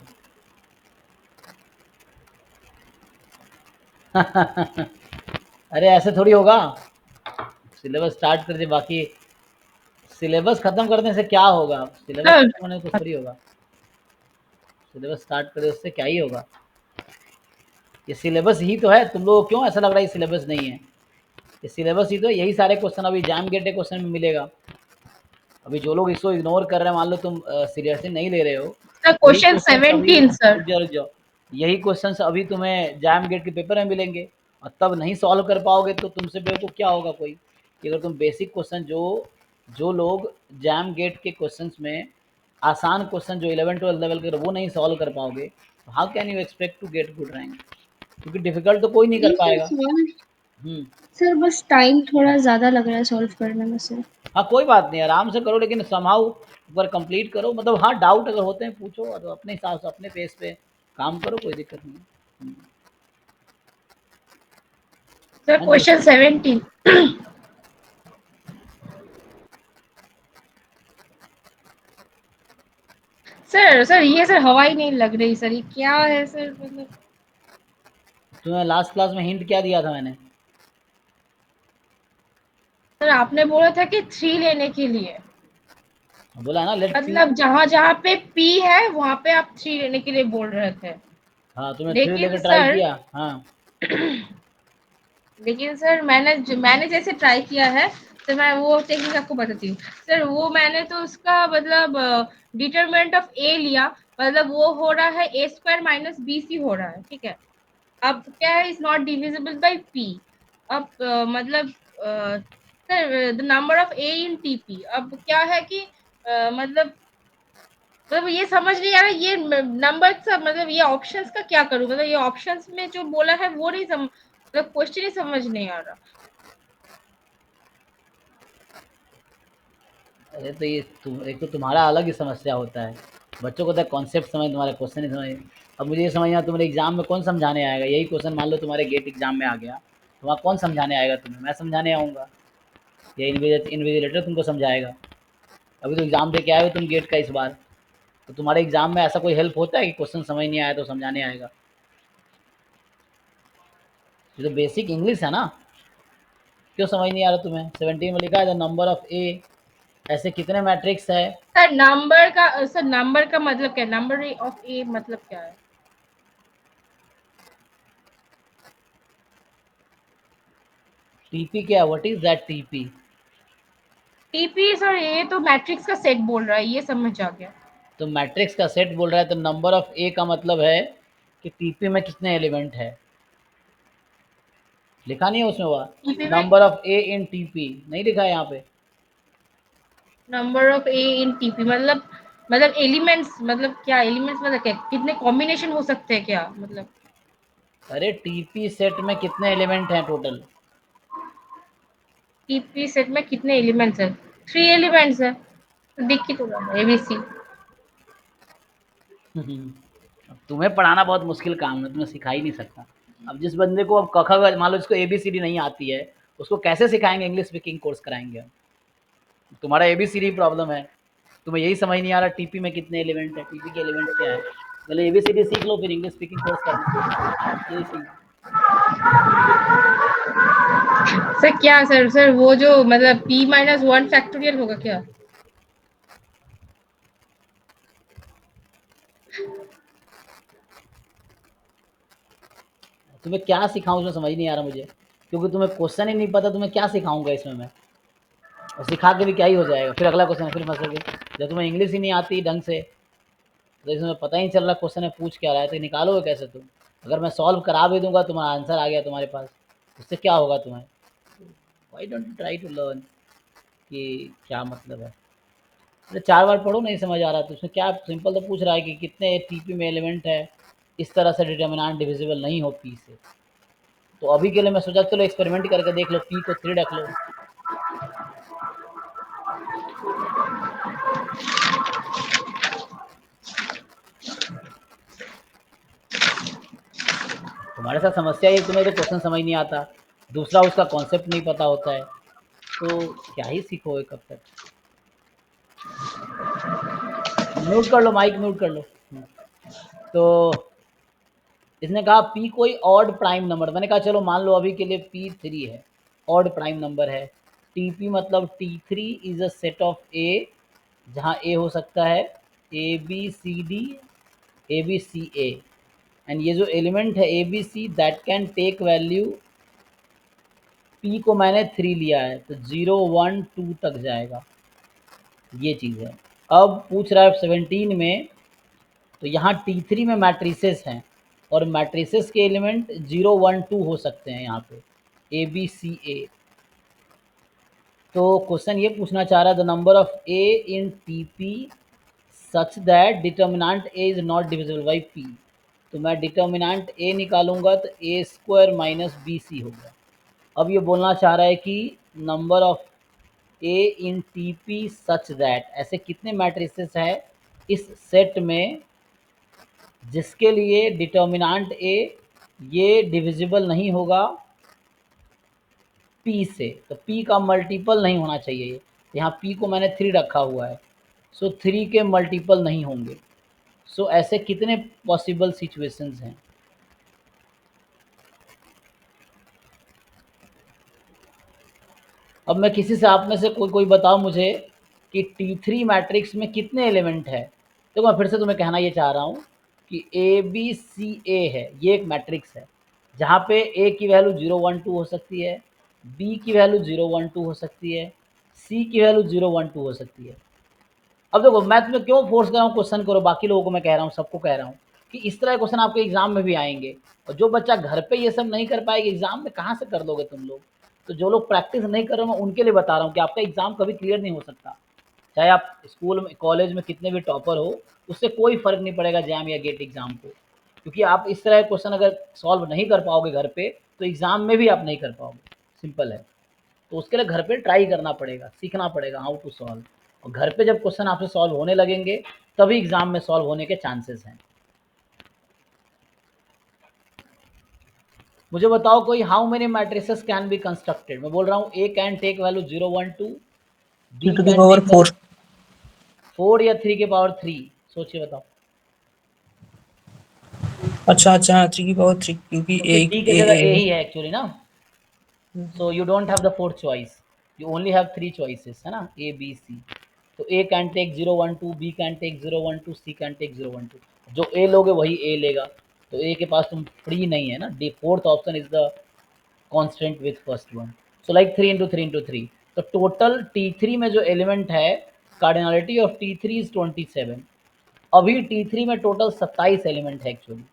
अरे ऐसे थोड़ी होगा, सिलेबस स्टार्ट कर दे, बाकी सिलेबस खत्म करने से क्या होगा? सिलेबस सर खत्म होने से कुछ थोड़ी होगा। सिलेबस स्टार्ट करे उससे क्या ही होगा? ये सिलेबस ही तो है। तुम लोग क्यों ऐसा लग रहा है ये सिलेबस नहीं है? ये सिलेबस ही तो है। यही सारे क्वेश्चन अभी जैम गेट क्वेश्चन में मिलेगा। अभी जो लोग इसको इग्नोर कर रहे हैं, मान लो तुम सीरियसली नहीं ले रहे हो, यही क्वेश्चन क्वेश्चन अभी 17 सर। रुक जाओ, यही क्वेश्चन अभी तुम्हें जैम गेट के पेपर में मिलेंगे, और तब नहीं सॉल्व कर पाओगे तो तुमसे बेवकूफ़ क्या होगा कोई? कि अगर तुम बेसिक क्वेश्चन जो जो लोग जैम गेट के क्वेश्चंस में आसान क्वेश्चन जो 11-12 लेवल के वो नहीं सॉल्व कर पाओगे, तो how can you expect to get good rank? क्योंकि डिफिकल्ट तो कोई नहीं कर ये सर पाएगा। सवाल, हम्म। सर बस टाइम थोड़ा ज़्यादा लग रहा है सॉल्व करने में सर। हाँ कोई बात नहीं, आराम से करो, लेकिन समहाउ एक बार कंप्लीट करो। मतलब हाँ, डाउट अगर होते हैं पूछो, और अपने हिसाब से अपने पेस पे काम करो, कोई दिक्कत नहीं है। सर हाँ जी। क्वेश्चन 17। सर सर ये सर हवाई नहीं लग रही सर, ये क्या है सर? मतलब तुम्हें लास्ट क्लास में हिंट क्या दिया था मैंने? सर आपने बोला था कि 3 लेने के लिए, बोला है ना, लेट थ्री। मतलब जहाँ जहाँ पे P है वहाँ पे आप 3 लेने के लिए बोल रहे थे। हाँ, तुमने थ्री लेकिन लेकर ट्राई सर किया। हाँ लेकिन सर मैंने जैसे ट्राई किया है, तो मैं वो टेक्निक आपको बताती हूँ। सर वो मैंने तो उसका मतलब डिटरमिनेंट ऑफ ए लिया, मतलब वो हो रहा है ए स्क्वायर माइनस बी सी हो रहा है, ठीक है। अब क्या है, is not divisible by P. अब मतलब sir the number of A in TP, अब क्या है कि मतलब ये समझ नहीं आ रहा, ये नंबर का मतलब ये ऑप्शंस का क्या करूं, मतलब ये ऑप्शंस में जो बोला है वो नहीं मतलब क्वेश्चन ही समझ नहीं आ रहा। अरे तो ये एक तो तुम्हारा अलग ही समस्या होता है, बच्चों को तो कॉन्सेप्ट समझ, तुम्हारा क्वेश्चन नहीं समझ। अब मुझे ये समझना, तुम्हारे एग्जाम में कौन समझाने आएगा? यही क्वेश्चन मान लो तुम्हारे गेट एग्जाम में आ गया, तो वहाँ कौन समझाने आएगा तुम्हें? मैं समझाने आऊँगा या इन्विजिलेटर तुमको समझाएगा? अभी तो एग्जाम दे के आए हो तुम गेट का इस बार, तो तुम्हारे एग्जाम में ऐसा कोई हेल्प होता है कि क्वेश्चन समझ नहीं आया तो समझाने आएगा? ये तो बेसिक इंग्लिश है ना। क्यों समझ नहीं आ रहा तुम्हें? 17 में लिखा है द नंबर ऑफ ए, ऐसे कितने मैट्रिक्स है? सर नंबर का मतलब क्या है? नंबर ऑफ ए मतलब क्या है? टीपी क्या? What is that TP? TP sir ये तो मैट्रिक्स का सेट बोल रहा है, ये समझ आ गया। तो मैट्रिक्स का सेट बोल रहा है, तो नंबर ऑफ ए का मतलब है कि टीपी में कितने एलिमेंट है। लिखा नहीं है उसमें हुआ टीपी में number of A in TP? नहीं लिखा है यहाँ पे? Number of A in TP मतलब एलिमेंट्स, मतलब क्या एलिमेंट्स, मतलब क्या कितने कॉम्बिनेशन हो सकते हैं क्या मतलब? अरे टीपी सेट में कितने एलिमेंट हैं टोटल? टीपी सेट में कितने एलिमेंट्स है? 3 एलिमेंट्स है, दिख के तो रहा है एबीसी। अब तुम्हें पढ़ाना बहुत मुश्किल काम है, तुम्हें सिखा ही नहीं सकता। अब जिस बंदे को अब कखा मान लो जिसको एबीसीडी नहीं आती है, उसको कैसे सिखाएंगे? इंग्लिश स्पीकिंग कोर्स कराएंगे हम? तुम्हारा एबीसीडी प्रॉब्लम है, तुम्हें यही समझ नहीं आ रहा टीपी में कितने एलिमेंट है, टीपी के एलिमेंट क्या है। पहले एबीसीडी सीख लो, फिर इंग्लिश स्पीकिंग कोर्स करना। यही सीख। सर क्या सर वो जो मतलब p माइनस 1 फैक्टोरियल होगा क्या? तुम्हें क्या सिखाऊं इसमें समझ नहीं आ रहा मुझे, क्योंकि तुम्हें क्वेश्चन ही नहीं पता, तुम्हें क्या सिखाऊंगा इसमें मैं? और सिखा के भी क्या ही हो जाएगा? फिर अगला क्वेश्चन फिर फंसोगे। जब तुम्हें इंग्लिश ही नहीं आती ढंग से, तो इसमें पता ही नहीं चल रहा क्वेश्चन में पूछ क्या रहा है, तो निकालोगे कैसे तुम? अगर मैं सॉल्व करा भी दूंगा, तुम्हारा आंसर आ गया तुम्हारे पास, उससे क्या होगा तुम्हें? Why don't you try to learn कि क्या मतलब है? अरे 4 बार पढ़ो, नहीं समझ आ रहा तो उसमें क्या? सिंपल तो पूछ रहा है कि कितने टीपी में एलिमेंट है, इस तरह से डिटर्मिनेंट डिविजिबल नहीं हो पी से। तो अभी के लिए मैं सोचा चलो एक्सपेरिमेंट करके देख लो, पी को 3 रख लो। तुम्हारे साथ समस्या ये, तुम्हें तो क्वेश्चन समझ नहीं आता, दूसरा उसका कॉन्सेप्ट नहीं पता होता है, तो क्या ही सीखोगे कब तक। म्यूट कर लो, माइक म्यूट कर लो। तो इसने कहा पी कोई ऑड प्राइम नंबर, मैंने कहा चलो मान लो अभी के लिए पी 3 है, ऑड प्राइम नंबर है। टी पी मतलब T3 is a set of A, जहाँ ए हो सकता है A B C D, A B C A, and ये जो एलिमेंट है A B C that can take value, P को मैंने 3 लिया है तो 0 1 2 तक जाएगा, ये चीज़ है। अब पूछ रहा है 17 में, तो यहाँ T3 में मैट्रिसेस हैं और मैट्रिसेस के एलिमेंट 0 1 2 हो सकते हैं यहाँ पे ए बी सी ए। तो क्वेश्चन ये पूछना चाह रहा है the number of A in T P such that determinant A is not divisible by P. तो मैं डिटर्मिनेंट ए निकालूंगा तो ए स्क्वायर माइनस बी सी होगा। अब ये बोलना चाह रहा है कि number of A in T P such that, ऐसे कितने मैट्रिसेस है इस सेट में जिसके लिए डिटर्मिनेंट ए ये डिविजिबल नहीं होगा पी से। तो पी का मल्टीपल नहीं होना चाहिए, यहाँ पी को मैंने 3 रखा हुआ है, सो 3 के मल्टीपल नहीं होंगे। सो ऐसे कितने पॉसिबल सिचुएशंस हैं। अब मैं किसी से, आप में से कोई बताओ मुझे कि T3 मैट्रिक्स में कितने एलिमेंट है। तो मैं फिर से तुम्हें कहना ये चाह रहा हूँ कि ए बी सी ए है, ये एक मैट्रिक्स है जहाँ पे ए की वैल्यू 0 1 2 हो सकती है, बी की वैल्यू 0 1 2 हो सकती है, सी की वैल्यू 0 1 2 हो सकती है। अब देखो मैं तुम्हें क्यों फोर्स कर रहा हूँ क्वेश्चन करो, बाकी लोगों को मैं कह रहा हूँ, सबको कह रहा हूँ कि इस तरह क्वेश्चन आपके एग्जाम में भी आएंगे, और जो बच्चा घर पे ये सब नहीं कर पाएगा एग्जाम में कहाँ से कर दोगे तुम लोग। तो जो लोग प्रैक्टिस नहीं कर रहे मैं उनके लिए बता रहा हूँ कि आपका एग्जाम कभी क्लियर नहीं हो सकता, चाहे आप स्कूल में कॉलेज में कितने भी टॉपर हो, उससे कोई फर्क नहीं पड़ेगा जैम या गेट एग्जाम को, क्योंकि आप इस तरह क्वेश्चन अगर सॉल्व नहीं कर पाओगे घर पे तो एग्जाम में भी आप नहीं कर पाओगे, सिंपल है। तो उसके लिए घर पे ट्राई करना पड़ेगा, सीखना पड़ेगा हाउ टू सॉल्व, और घर पे जब क्वेश्चन आपसे सॉल्व होने लगेंगे तभी एग्जाम में सॉल्व होने के चांसेस हैं। मुझे बताओ कोई, how many matrices can be constructed. मैं बोल रहा हूँ A can take value 0 1 2, B 3 to the can power take 4. 4 या 3 के पावर 3, सोचिए बताओ। अच्छा 3 की पावर 3 क्योंकि क्योंकि डी की जगह ए है। ही है एक्चुअली ना, so you don't have the fourth choice, you only have 3 choices है ना, ए बी सी। तो A can take 0 1 2, B can take 0 1 2, C can take 0 1 2, जो ए लोगे वही ए लेगा, तो ए के पास तुम फ्री नहीं है ना, D fourth option is the constant with first one. So like 3 into 3 into 3, तो टोटल T3 में जो एलिमेंट है कार्डिनलिटी ऑफ T3 इज 27। अभी T3 में टोटल 27 एलिमेंट है एक्चुअली,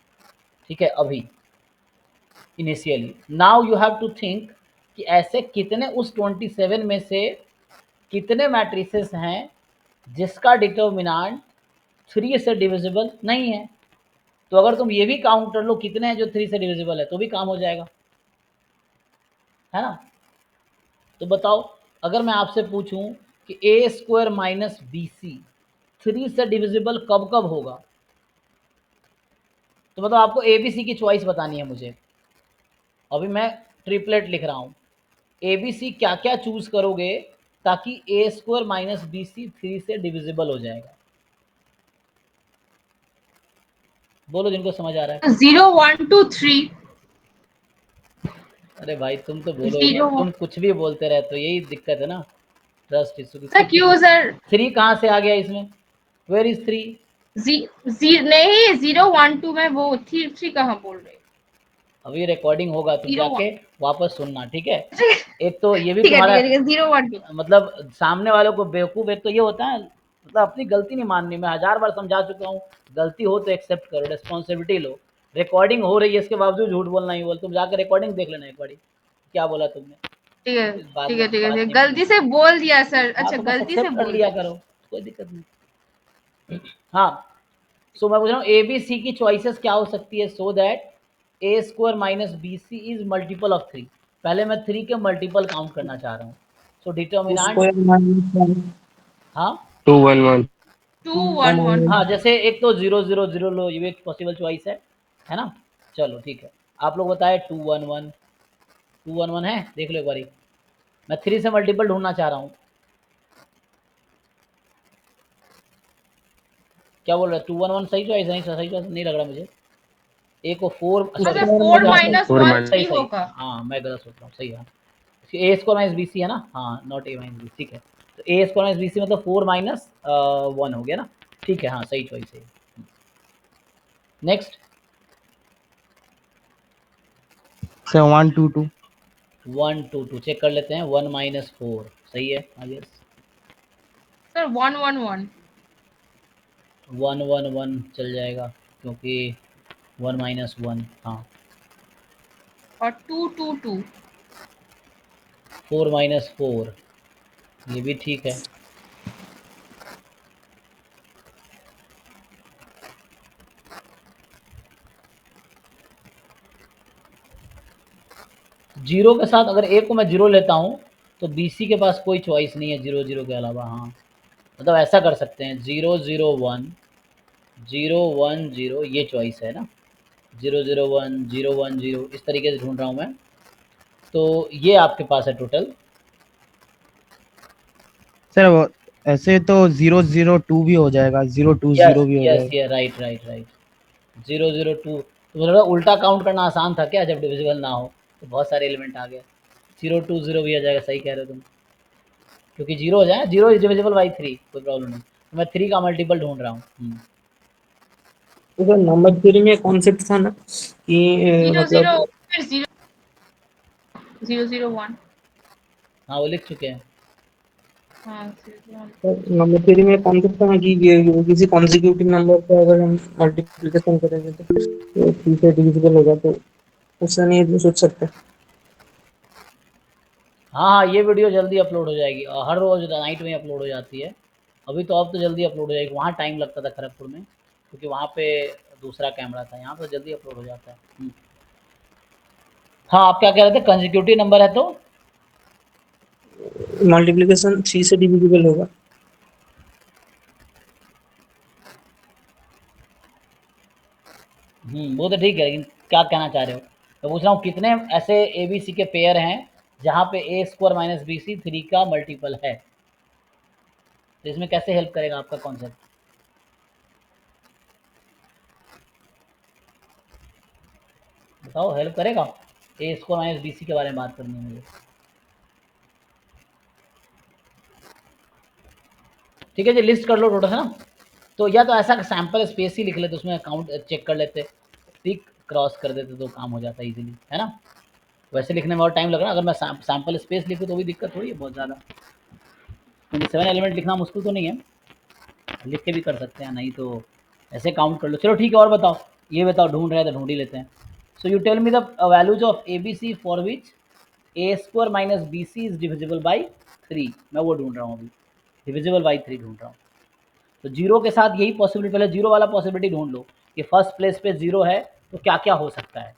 ठीक है अभी initially. Now you have to think कि ऐसे कितने उस 27 में से कितने मैट्रिसेस हैं जिसका डिटर्मिनेंट 3 से डिविजिबल नहीं है। तो अगर तुम ये भी काउंट कर लो कितने हैं जो 3 से डिविजिबल है तो भी काम हो जाएगा, है ना। तो बताओ अगर मैं आपसे पूछूं कि ए स्क्वायर माइनस बी सी 3 से डिविजिबल कब कब होगा, तो बताओ आपको ए बी सी की चॉइस बतानी है मुझे। अभी मैं ट्रिपलेट लिख रहा हूँ, ए बी सी क्या क्या चूज करोगे ताकि ए स्क्वायर माइनस बी सी 3 से डिविजिबल हो जाएगा। बोलो जिनको समझ आ रहा है। 0 1 2 3 अरे भाई तुम तो बोलो ही मत, 0 तुम कुछ भी बोलते रहते हो, यही दिक्कत है ना, ट्रस्ट इशू। सर क्यों सर? 3 कहाँ से आ गया इसमें, वेयर इज 3। नहीं 0 1 2 में वो 3 कहाँ बोल रहे? अभी रिकॉर्डिंग होगा, तुम 0 जाके 1 वापस सुनना, ठीक है। एक तो ये भी ठीक है ठीक तुम्हारा है ठीक है 0 1 2 मतलब सामने वालों को बेवकूफ़, एक तो ये होता है मतलब अपनी गलती नहीं माननी। मैं 1000 बार समझा चुका हूँ, गलती हो तो एक्सेप्ट करो, रिस्पॉन्सिबिलिटी लो। रिकॉर्डिंग हो रही है इसके बावजूद झूठ बोलना ही बोल, तुम जाकर रिकॉर्डिंग देख लेना एक बारी क्या बोला तुमने, ठीक है इस बात ठीक में है ठीक है बात ठीक है, नहीं गलती करनी। से बोल दिया सर। हाँ अच्छा तो बस गलती से एक्सेप्ट कर बोल लिया दिया। करो, कोई दिक्कत नहीं। हाँ सो मैं पूछ रहा हूँ ए बी सी की चॉइसेस क्या हो सकती है, so that A square minus B C is multiple of 3। पहले मैं 3 के मल्टीपल काउंट करना चाह रहा हूँ। सो डिटर्मिनेंट, स्क्वायर माइनस 1 हाँ 2 1 1 2 1 1 हाँ, जैसे एक तो 0 0 0 लो, ये भी एक पॉसिबल चॉइस है ना। चलो ठीक है, आप लोग बताए 2 1 1, 2 1 1 है, देख लो एक बारी। मैं 3 से मल्टीपल ढूंढना चाह रहा हूँ। क्या बोल रहे हैं, 2 1 1 सही चॉइस नहीं, सही चॉइस नहीं लग रहा मुझे। ए को 4, सॉरी मतलब 4 माइनस 1 सही 3 सही, होगा। हाँ मैं गलत सोच रहा हूँ, सही है। ए स्क्वायर माइनस बी सी है ना, हाँ नॉट ए माइनस बी, ठीक है। तो A square minus B C मतलब 4 माइनस 1 हो गया ना, ठीक है, हाँ सही चॉइस है। नेक्स्ट सर 1 2 2 1 2 2 चेक कर लेते हैं। 1 माइनस 4 सही है, हाँ यस। सर 1 1 1 1 1 1 चल जाएगा, क्योंकि 1 माइनस 1, हाँ। और 2 2 2 4 माइनस 4 ये भी ठीक है। जीरो के साथ अगर ए को मैं जीरो लेता हूँ तो बी सी के पास कोई चॉइस नहीं है जीरो जीरो के अलावा। हाँ मतलब ऐसा कर सकते हैं, 0 0 1 0 1 0 ये चॉइस है ना, 0 0 1 0 1 0 इस तरीके से ढूंढ रहा हूँ मैं। तो ये आपके पास है टोटल। सर ऐसे तो 0 0 2 भी हो जाएगा, 0 2 यस 0 भी हो यस जाएगा। ये राइट राइट राइट, 0 0 2। तो मतलब उल्टा काउंट करना आसान था क्या, जब डिविजिबल ना हो तो बहुत सारे एलिमेंट आ गए। 0 2 0 भी आ जाएगा, सही कह रहे हो तुम, क्योंकि जीरो हो जाए, जीरो इज डिविजिबल बाई 3, कोई प्रॉब्लम नहीं। तो मैं 3 का मल्टीपल ढूंढ रहा हूँ। तो सर नंबर थ्योरी में कॉन्सेप्ट था ना कि 0 0 मतलब फिर 0 0 0 1 हाँ वो लिख चुके हैं। हाँ 0 1 नंबर थ्योरी में कॉन्सेप्ट था ना कि ये किसी कॉन्जिक्यूटिव नंबर का अगर हम मल्टीप्लिकेशन करेंगे तो 3 से डिविजिबल होगा, तो उससे नहीं तो सोच सकते। हाँ हाँ ये वीडियो जल्दी अपलोड हो जाएगी, हर रोज़ नाइट में अपलोड हो जाती है। अभी तो अब तो जल्दी अपलोड हो जाएगी, वहाँ टाइम लगता था खड़गपुर में, क्योंकि वहाँ पे दूसरा कैमरा था, यहाँ पर जल्दी अपलोड हो जाता है। हाँ आप क्या कह रहे थे, कंजिक्यूटिव नंबर है तो मल्टीप्लिकेशन 3 से डिविजिबल होगा। वो तो ठीक है, लेकिन क्या कहना चाह रहे हो, मैं पूछ रहा हूँ कितने ऐसे ए बी सी के पेयर हैं जहाँ पे ए स्क्वायर माइनस बी सी 3 का मल्टीपल है। तो इसमें कैसे हेल्प करेगा आपका कॉन्सेप्ट, बताओ, हेल्प करेगा। ए स्क्वायर माइनस बी सी के बारे में बात करनी है मुझे, ठीक है जी। लिस्ट कर लो टोटल, है ना। तो या तो ऐसा सैंपल स्पेस ही लिख लेते, उसमें काउंट चेक कर लेते, टिक क्रॉस कर देते तो काम हो जाता है इजीली, है ना। वैसे लिखने में और टाइम लग रहा है, अगर मैं सैंपल स्पेस लिखूँ तो भी दिक्कत थोड़ी है बहुत ज़्यादा। 27 एलिमेंट लिखना मुश्किल तो नहीं है, लिख के भी कर सकते हैं, नहीं तो ऐसे काउंट कर लो। चलो ठीक है, और बताओ, ये बताओ, ढूंढ रहे हैं तो ढूंढ ही लेते हैं। So you tell me the values of A B C for which A square minus B C is divisible by 3। मैं वो ढूंढ रहा हूँ अभी, डिविजिबल बाई 3 ढूंढ रहा हूँ। तो जीरो के साथ यही पॉसिबिलिटी, पहले जीरो वाला पॉसिबिलिटी ढूंढ लो कि फर्स्ट प्लेस पे जीरो है तो क्या क्या हो सकता है।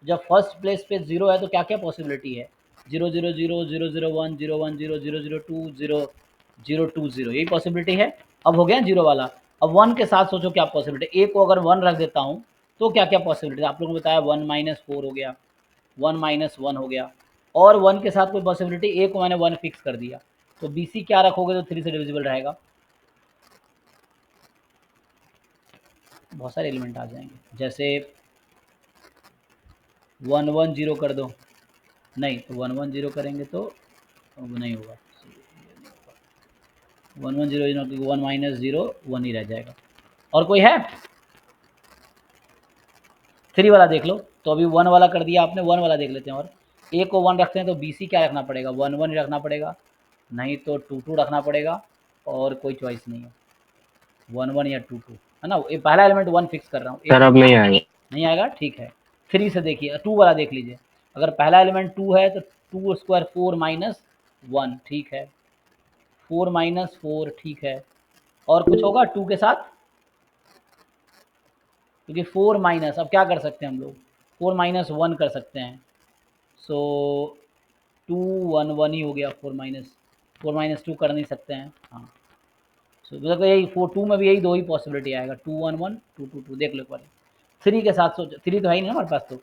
जब फर्स्ट प्लेस पे जीरो है तो क्या क्या पॉसिबिलिटी है, 0 0 0 0 0 1 0 1 0 0 0 2 0 0 2 0, यही पॉसिबिलिटी है। अब हो गया जीरो वाला, अब वन के साथ सोचो क्या पॉसिबिलिटी। ए को अगर वन रख देता हूँ तो क्या क्या पॉसिबिलिटी, आप लोगों ने बताया 1 माइनस 4 हो गया, 1 माइनस 1 हो गया, और वन के साथ कोई पॉसिबिलिटी, ए को मैंने 1 फिक्स कर दिया, तो बी सी क्या रखोगे तो 3 से डिविजिबल रहेगा। बहुत सारे एलिमेंट आ जाएंगे, जैसे 1 1 0 कर दो, नहीं तो 1 1 0 करेंगे तो अब नहीं होगा, 1 1 0 क्योंकि 1 माइनस 0 1 ही रह जाएगा। और कोई है, 3 वाला देख लो। तो अभी 1 वाला कर दिया आपने, 1 वाला देख लेते हैं। और ए को 1 रखते हैं तो बी सी क्या रखना पड़ेगा, 1 1 ही रखना पड़ेगा, नहीं तो 2 2 रखना पड़ेगा, और कोई चॉइस नहीं है, 1 1 या 2 2, है ना। ये पहला एलिमेंट 1 फिक्स कर रहा हूँ, सर अब नहीं आएगा। नहीं आएगा, ठीक है। 3 से देखिए, 2 वाला देख लीजिए, अगर पहला एलिमेंट 2 है तो 2 स्क्वायर 4 माइनस 1, ठीक है, 4 माइनस 4, ठीक है। और कुछ होगा 2 के साथ, क्योंकि 4 माइनस, अब क्या कर सकते हैं हम लोग, 4 माइनस 1 कर सकते हैं, सो 2 1 1 ही हो गया, 4 माइनस 2 कर नहीं सकते हैं, हाँ। सो मतलब यही 4 2 में भी यही दो ही पॉसिबिलिटी आएगा, 2 1 1 2 2 2, देख लो एक बार, 3 के साथ सोचो, 3 तो है ही नहीं हमारे पास, तो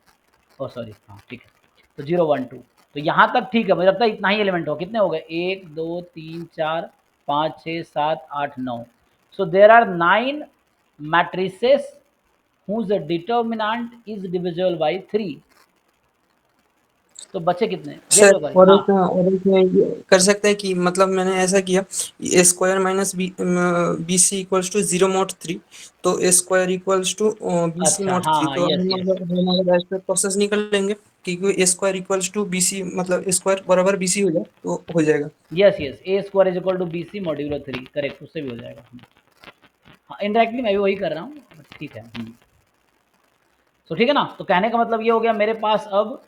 ओह सॉरी, हाँ ठीक है, तो 0 1 2, तो यहाँ तक ठीक है, मुझे लगता है इतना ही एलिमेंट हो, कितने हो गए, 1 2 3 4 5 6 7 8 9, so there are 9 matrices whose determinant is divisible by 3, तो बचे कितने, देख सर लो भाई, और हाँ एक और एक में ये कर सकते हैं कि मतलब मैंने ऐसा किया, A square minus B C equals to 0 mod 3, तो A square equals to B C अच्छा, मॉड हाँ 3, हाँ, तो यस यस हम अगर ऐसे प्रोसेस निकल लेंगे क्योंकि A square equals to B C, मतलब ए स्क्वायर बराबर बी सी हो जाए तो हो जाएगा। Yes yes, A square is equal to B C modulo 3, correct, उससे भी हो जाएगा, हाँ इनडायरेक्टली मैं भी वही कर रहा हूँ, ठीक है, तो ठीक है ना, तो कहने का मतलब ये हो गया मेरे पास अब,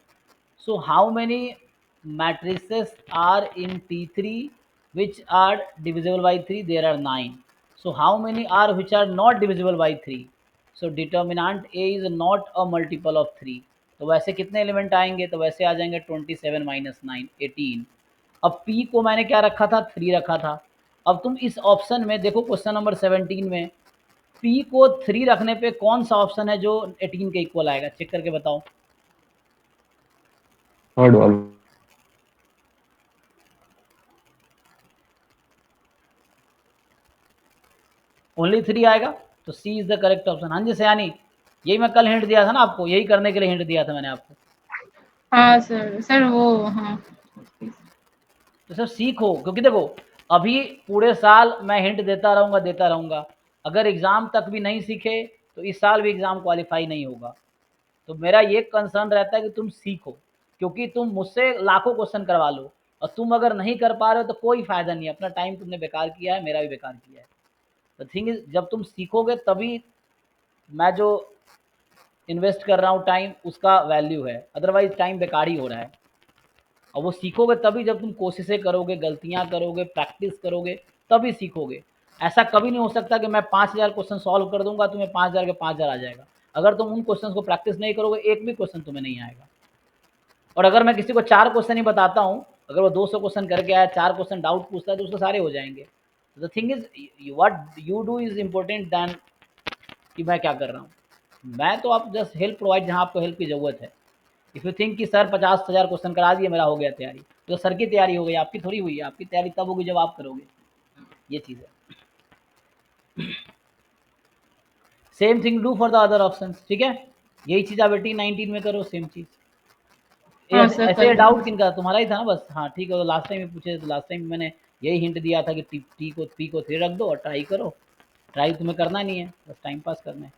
so how many matrices are in T3 which are divisible by 3, there are 9, so how many are which are not divisible by 3, so determinant A is not a multiple of 3, तो वैसे कितने एलिमेंट आएंगे, तो वैसे आ जाएंगे 27 minus 9 18, अब P को मैंने क्या रखा था, 3 रखा था, अब तुम इस ऑप्शन में देखो क्वेश्चन नंबर 17 में P को 3 रखने पे कौन सा ऑप्शन है जो 18 के इक्वल आएगा, चेक करके बताओ, थर्ड वाला। ओनली 3 आएगा, तो सी इज द करेक्ट ऑप्शन। हाँ जी सयानी, यही मैं कल हिंट दिया था ना आपको, यही करने के लिए हिंट दिया था मैंने आपको, हाँ सर, सर वो हाँ तो सर सीखो, क्योंकि देखो अभी पूरे साल मैं हिंट देता रहूँगा, अगर एग्ज़ाम तक भी नहीं सीखे तो इस साल भी एग्ज़ाम क्वालिफाई नहीं होगा, तो मेरा ये कंसर्न रहता है कि तुम सीखो, क्योंकि तुम मुझसे लाखों क्वेश्चन करवा लो और तुम अगर नहीं कर पा रहे हो तो कोई फ़ायदा नहीं है, अपना टाइम तुमने बेकार किया है, मेरा भी बेकार किया है। द थिंग इज़ जब तुम सीखोगे तभी मैं जो इन्वेस्ट कर रहा हूँ टाइम उसका वैल्यू है, अदरवाइज टाइम बेकार ही हो रहा है, और वो सीखोगे तभी जब तुम कोशिशें करोगे, गलतियाँ करोगे, प्रैक्टिस करोगे, तभी सीखोगे। ऐसा कभी नहीं हो सकता कि मैं 5000 क्वेश्चन सॉल्व कर दूंगा, तुम्हें 5000 के 5000 आ जाएगा, अगर तुम उन क्वेश्चन को प्रैक्टिस नहीं करोगे एक भी क्वेश्चन तुम्हें नहीं आएगा। और अगर मैं किसी को 4 क्वेश्चन ही बताता हूँ, अगर वो 200 क्वेश्चन करके आया, 4 क्वेश्चन डाउट पूछता है तो उसको सारे हो जाएंगे। The thing is what you do is important than कि मैं क्या कर रहा हूँ, मैं तो आप जस्ट हेल्प प्रोवाइड जहाँ आपको हेल्प की ज़रूरत है। इफ़ यू थिंक कि सर 50,000 क्वेश्चन करा दिए मेरा हो गया तैयारी, तो सर की तैयारी हो गई, आपकी थोड़ी हुई है, आपकी तैयारी तब होगी जब आप करोगे, ये चीज़ है। Same thing do for the other option, ठीक है, यही चीज़ आप 18 19 में करो, सेम चीज़। हाँ ऐसे सर ऐसे कर डाउट किनका, तुम्हारा ही था ना बस, हाँ ठीक है, तो लास्ट टाइम भी पूछे तो लास्ट टाइम मैंने यही हिंट दिया था कि पी को 3 रख दो और ट्राई करो, ट्राई तुम्हें करना नहीं है, बस टाइम पास करना है।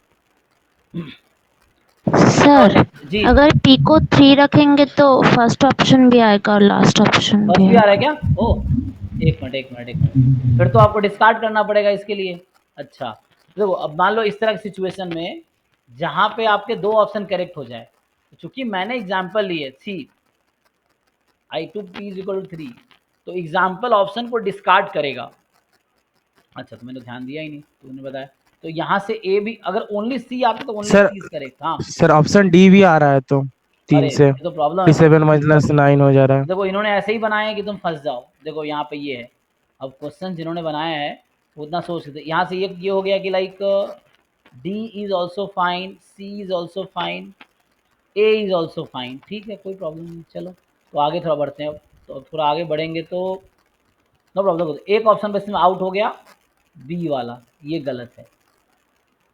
और सर जी, अगर पी को 3 रखेंगे तो फर्स्ट ऑप्शन भी आएगा और लास्ट ऑप्शन बस भी भी आ रहा है आएगा। क्या, ओ एक मिनट, फिर तो आपको डिस्कार्ड करना पड़ेगा इसके लिए। अच्छा देखो, अब मान लो इस तरह की सिचुएशन में जहाँ पे आपके 2 ऑप्शन करेक्ट हो जाए, चूंकि मैंने एग्जाम्पल लिए C I to P is equal to 3, तो एग्जाम्पल ऑप्शन को डिस्कार्ड करेगा। अच्छा तो मैंने ध्यान दिया ही नहीं, तो उन्होंने बताया, तो यहाँ से ए भी अगर ओनली सी आते तो only sir C is correct, हाँ। सर ऑप्शन डी भी आ रहा है तो अरे 3 से ये तो प्रॉब्लम है फिर भाई, 7 माइनस 9 हो जा रहा है। देखो इन्होंने ऐसे ही बनाए हैं कि तुम फंस जाओ, देखो यहाँ पे ये है, अब क्वेश्चन जिन्होंने बनाया है वो उतना सोच लेते, यहाँ से ये हो गया कि like D is also fine, C is also fine, A is also fine, ठीक है कोई प्रॉब्लम नहीं, चलो तो आगे थोड़ा बढ़ते हैं अब, तो अब थोड़ा आगे बढ़ेंगे तो नो प्रॉब्लम, एक ऑप्शन बस में आउट हो गया, बी वाला, ये गलत है।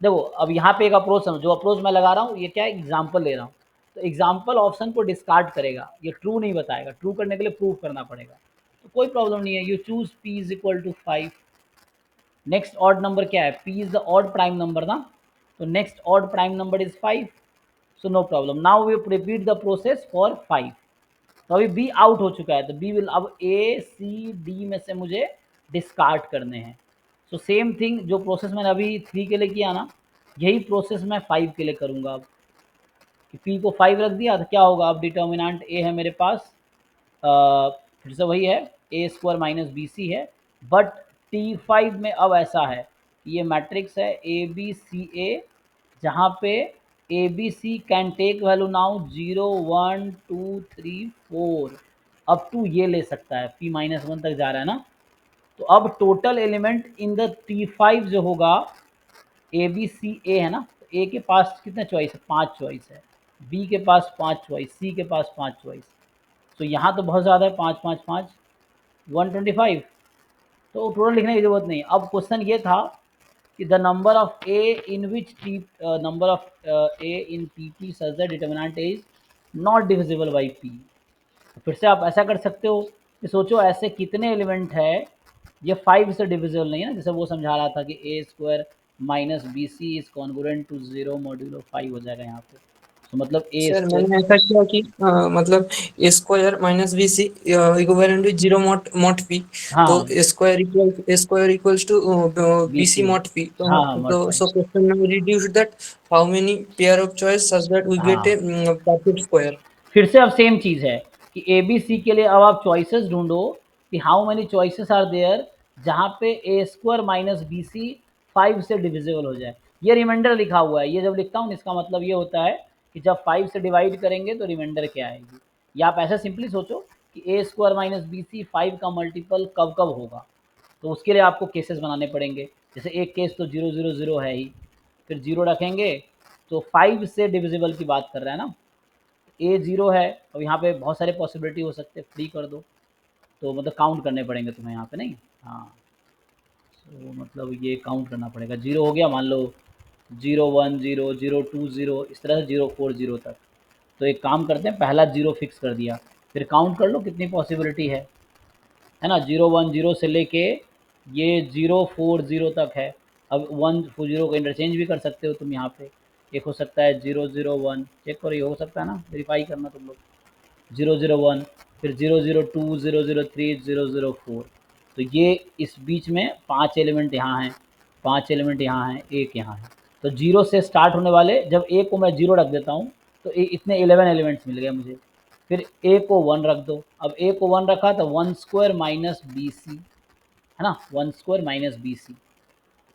देखो अब यहाँ पे एक अप्रोच समझो, जो अप्रोच मैं लगा रहा हूँ ये क्या है, एग्जाम्पल ले रहा हूँ, तो एग्जाम्पल ऑप्शन को डिस्कार्ड करेगा, ये ट्रू नहीं बताएगा, ट्रू करने के लिए प्रूव करना पड़ेगा, तो कोई प्रॉब्लम नहीं है, you choose P is equal to 5। Next odd number क्या है, P is the odd prime number ना, तो next odd prime number is 5, so no problem, now we repeat the process for 5, तो अभी बी आउट हो चुका है, तो बी विल, अब ए सी डी में से मुझे डिस्कार्ड करने हैं, सो सेम थिंग जो प्रोसेस मैंने अभी 3 के लिए किया ना, यही प्रोसेस मैं 5 के लिए करूँगा। अब कि पी को 5 रख दिया तो क्या होगा, अब डिटर्मिनेंट ए है मेरे पास, फिर से वही है, ए स्क्वायर माइनस बी सी है, बट T5 में अब ऐसा है, ये मैट्रिक्स है ए बी सी ए जहाँ पे A B C can take value now 0 1 2 3 4 up to ये ले सकता है, p माइनस 1 तक जा रहा है ना। तो अब total element in the T5 जो होगा ए बी सी ए है ना, ए के पास कितने चॉइस है, 5 चॉइस है, बी के पास 5 चॉइस, सी के पास 5 चॉइस। तो यहाँ तो बहुत ज़्यादा है, 5 5 5 125, तो टोटल लिखने की जरूरत नहीं। अब क्वेश्चन ये था कि the number of A in which T number of A in P P such that determinant is not divisible by P. फिर से आप ऐसा कर सकते हो कि सोचो ऐसे कितने एलिमेंट है ये 5 से डिविजिबल नहीं है ना, जैसे वो समझा रहा था कि A square minus B C is congruent to 0 modulo 5 हो जाएगा यहाँ पे। तो मतलब ए सर स्क्वायर, मैंने ऐसा किया कि मतलब A square minus B C equivalent to 0 mod P, तो हाँ square equals to B B C C, mod P. हाँ हाँ मॉड तो 5, सो क्वेश्चन में reduce that how many pair of choice such that we get a हाँ perfect square. फिर से अब सेम चीज़ है कि ए बी सी के लिए अब आप चॉइसेस ढूंढो कि how many choices are there जहाँ पे A square minus B C 5 से डिविजिबल हो जाए। ये रिमाइंडर लिखा हुआ है, ये जब लिखता हूँ इसका मतलब ये होता है कि जब 5 से डिवाइड करेंगे तो रिमाइंडर क्या आएगी। या आप ऐसा सिंपली सोचो कि A square minus B C 5 का मल्टीपल कब कब होगा, तो उसके लिए आपको केसेस बनाने पड़ेंगे। जैसे एक केस तो 0 0 0 है ही, फिर 0 रखेंगे तो 5 से डिविजिबल की बात कर रहे हैं ना, ए 0 है, अब यहाँ पे बहुत सारे पॉसिबिलिटी हो सकते हैं, फ्री कर दो, तो मतलब काउंट करने पड़ेंगे तुम्हें यहाँ पे नहीं। हाँ, तो मतलब ये काउंट करना पड़ेगा, 0 हो गया मान लो, 0 1 0 0 2 0 इस तरह से 0 4 0 तक। तो एक काम करते हैं, पहला 0 फिक्स कर दिया, फिर काउंट कर लो कितनी पॉसिबिलिटी है ना, 0 1 0 से लेके ये 0 4 0 तक है। अब 1 4 0 को इंटरचेंज भी कर सकते हो तुम यहाँ पे, एक हो सकता है 0 0 1, चेक करो ये हो सकता है ना, वेरीफाई करना तुम लोग, 0 0 1, फिर 0 0 2 0 0 3 0 0 4। तो ये इस बीच में 5 एलिमेंट यहाँ हैं, 5 एलिमेंट यहाँ हैं, एक यहाँ है। तो 0 से स्टार्ट होने वाले, जब ए को मैं 0 रख देता हूँ तो इतने 11 एलिमेंट्स मिल गए मुझे। फिर ए को 1 रख दो, अब ए को 1 रखा तो 1 स्क्वायर माइनस बी सी है ना, 1 स्क्वायर माइनस बी सी,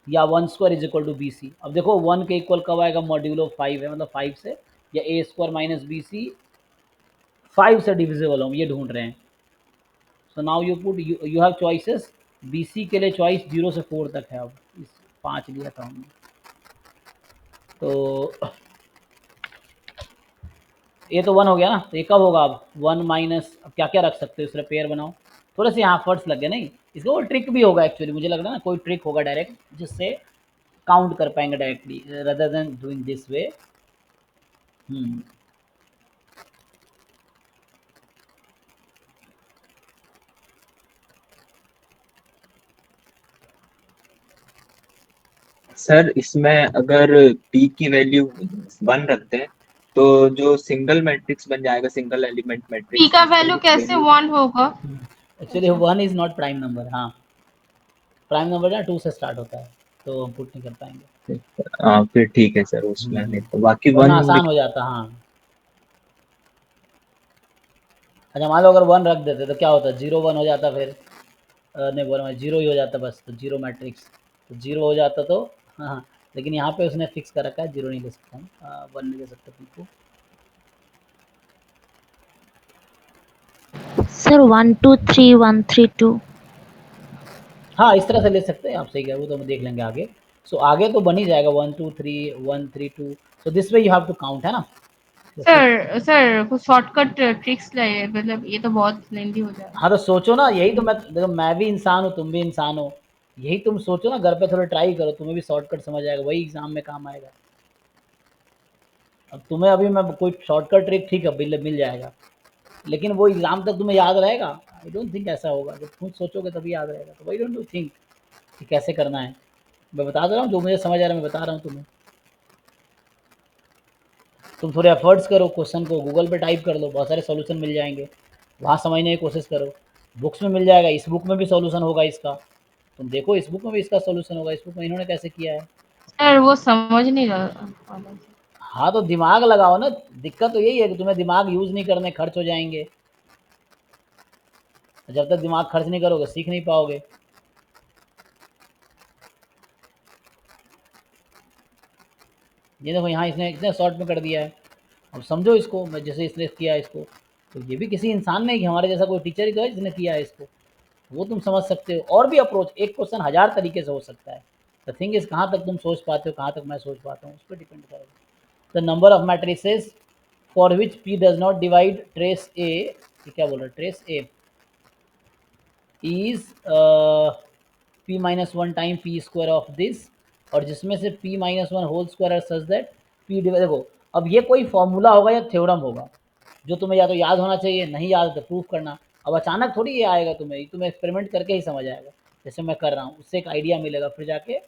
या 1 square is equal to B C. अब देखो 1 के इक्वल कब आएगा, मॉड्यूलो 5 है, मतलब 5 से, या A square minus B C 5 से डिविजिबल हो, ये ढूंढ रहे हैं। So now you put, you have choices, B C के लिए चॉइस 0 से 4 तक है, अब इस 5 लिया था हमने। तो ये तो 1 हो गया ना, तो ये कब होगा अब 1 माइनस, अब क्या क्या रख सकते हो, इसलिए पेयर बनाओ। थोड़े से यहाँ फर्स्ट लग गए नहीं, इसका वो ट्रिक भी होगा एक्चुअली, मुझे लग रहा है ना कोई ट्रिक होगा डायरेक्ट जिससे काउंट कर पाएंगे directly rather than doing this way. Sir इसमें अगर p की वैल्यू 1 रखते हैं तो जो सिंगल मैट्रिक्स बन जाएगा, सिंगल एलिमेंट पी मैट्रिक्स, का उसकी वैल्यू कैसे वैल्यू 1 होगा? Actually 1 is not prime number, हाँ प्राइम नंबर ना 2 से स्टार्ट होता है, तो हम पुट नहीं कर पाएंगे। फिर ठीक है सर, उसमें नहीं तो बाकी वरना 1 आसान हो जाता, हाँ। अच्छा मान लो अगर 1 रख देते तो क्या होता, 0 1 हो जाता, फिर नहीं बोला 0 ही हो जाता बस, तो 0 मैट्रिक्स, तो 0 हो जाता तो हाँ हाँ, लेकिन यहाँ पे उसने फिक्स कर रखा है 0 नहीं ले सकता हूँ, 1 नहीं ले सकता तुमको। सर 1 2 3 1 3 2। हाँ इस तरह से ले सकते हैं आप, सही कह, वो तो हम देख लेंगे आगे। सो आगे तो बन ही जाएगा 1 2 3 1 3 2, so this way you have to count, है ना। सर कुछ शॉर्टकट ट्रिक्स लाइए, मतलब ये तो बहुत लेंदी हो जाएगा। हाँ तो सोचो ना, यही तो मैं देखो, मैं भी इंसान हूँ तुम भी इंसान हो, यही तुम सोचो ना, घर पे थोड़ा ट्राई करो, तुम्हें भी शॉर्टकट समझ आएगा, वही एग्जाम में काम आएगा। अब तुम्हें अभी मैं कोई शॉर्टकट ट्रिक ठीक है मिल जाएगा, लेकिन वो एग्जाम तक तुम्हें याद रहेगा, आई डोंट थिंक ऐसा होगा, जब खुद सोचोगे तभी याद रहेगा। तो वही डोंट यू थिंक कि कैसे करना है, मैं बता दे रहा हूँ जो मुझे समझ आ रहा है, मैं बता रहा हूँ तुम्हें। तुम थोड़े एफर्ट्स करो, क्वेश्चन को गूगल पे टाइप कर लो, बहुत सारे सॉल्यूशन मिल जाएंगे, वहाँ समझने की कोशिश करो, बुक्स में मिल जाएगा, इस बुक में भी सॉल्यूशन होगा इसका, तुम देखो इस बुक में भी इसका सॉल्यूशन होगा, इस बुक में इन्होंने कैसे किया है। सर वो समझ नहीं रहा। हाँ तो दिमाग लगाओ ना, दिक्कत तो यही है कि तुम्हें दिमाग यूज़ नहीं करने, खर्च हो जाएंगे, जब तक दिमाग खर्च नहीं करोगे सीख नहीं पाओगे। ये देखो यहाँ इसने इतने शॉर्ट में कर दिया है। अब समझो इसको, मैं जैसे इसने किया है इसको, तो ये भी किसी इंसान ने, हमारे जैसा कोई टीचर ही तो है जिसने किया है इसको, वो तुम समझ सकते हो। और भी अप्रोच, एक क्वेश्चन 1000 तरीके से हो सकता है। द थिंग इज कहाँ तक तुम सोच पाते हो, कहाँ तक मैं सोच पाता हूँ, उस पर डिपेंड करेगा। The number of matrices for which P does not divide trace A, ये क्या बोल रहा है, trace A is p minus one time P square of this, और जिसमें से p minus one whole square such that p divide, देखो अब ये कोई फॉर्मूला होगा या थ्योरम होगा जो तुम्हें या तो याद होना चाहिए, नहीं याद तो प्रूफ करना। अब अचानक थोड़ी ये आएगा, तुम्हें एक्सपेरिमेंट करके ही समझ आएगा, जैसे मैं कर रहा हूँ, उससे एक आइडिया मिलेगा, फिर जाके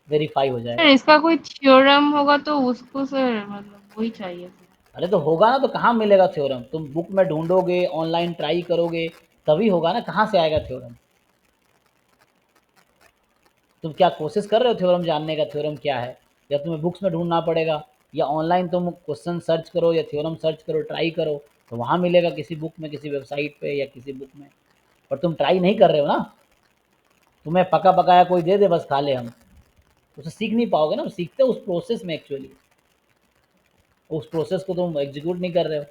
वेरीफाई हो जाएगा। सर इसका कोई थ्योरम होगा तो उसको सर मतलब वही चाहिए सर। अरे तो होगा ना, तो कहाँ मिलेगा थ्योरम, तुम बुक में ढूंढोगे, ऑनलाइन ट्राई करोगे, तभी होगा ना, कहाँ से आएगा थ्योरम। तुम क्या कोशिश कर रहे हो थ्योरम जानने का, थ्योरम क्या है, या तुम्हें बुक्स में ढूंढना पड़ेगा, या ऑनलाइन तुम क्वेश्चन सर्च करो या थ्योरम सर्च करो, ट्राई करो, तो वहाँ मिलेगा किसी बुक में, किसी वेबसाइट पे या किसी बुक में। पर तुम ट्राई नहीं कर रहे हो ना, तुम्हें पका पकाया कोई दे दे बस खा ले हम, उसे सीख नहीं पाओगे ना। सीखते हो उस प्रोसेस में, एक्चुअली उस प्रोसेस को तुम एग्जीक्यूट नहीं कर रहे हो।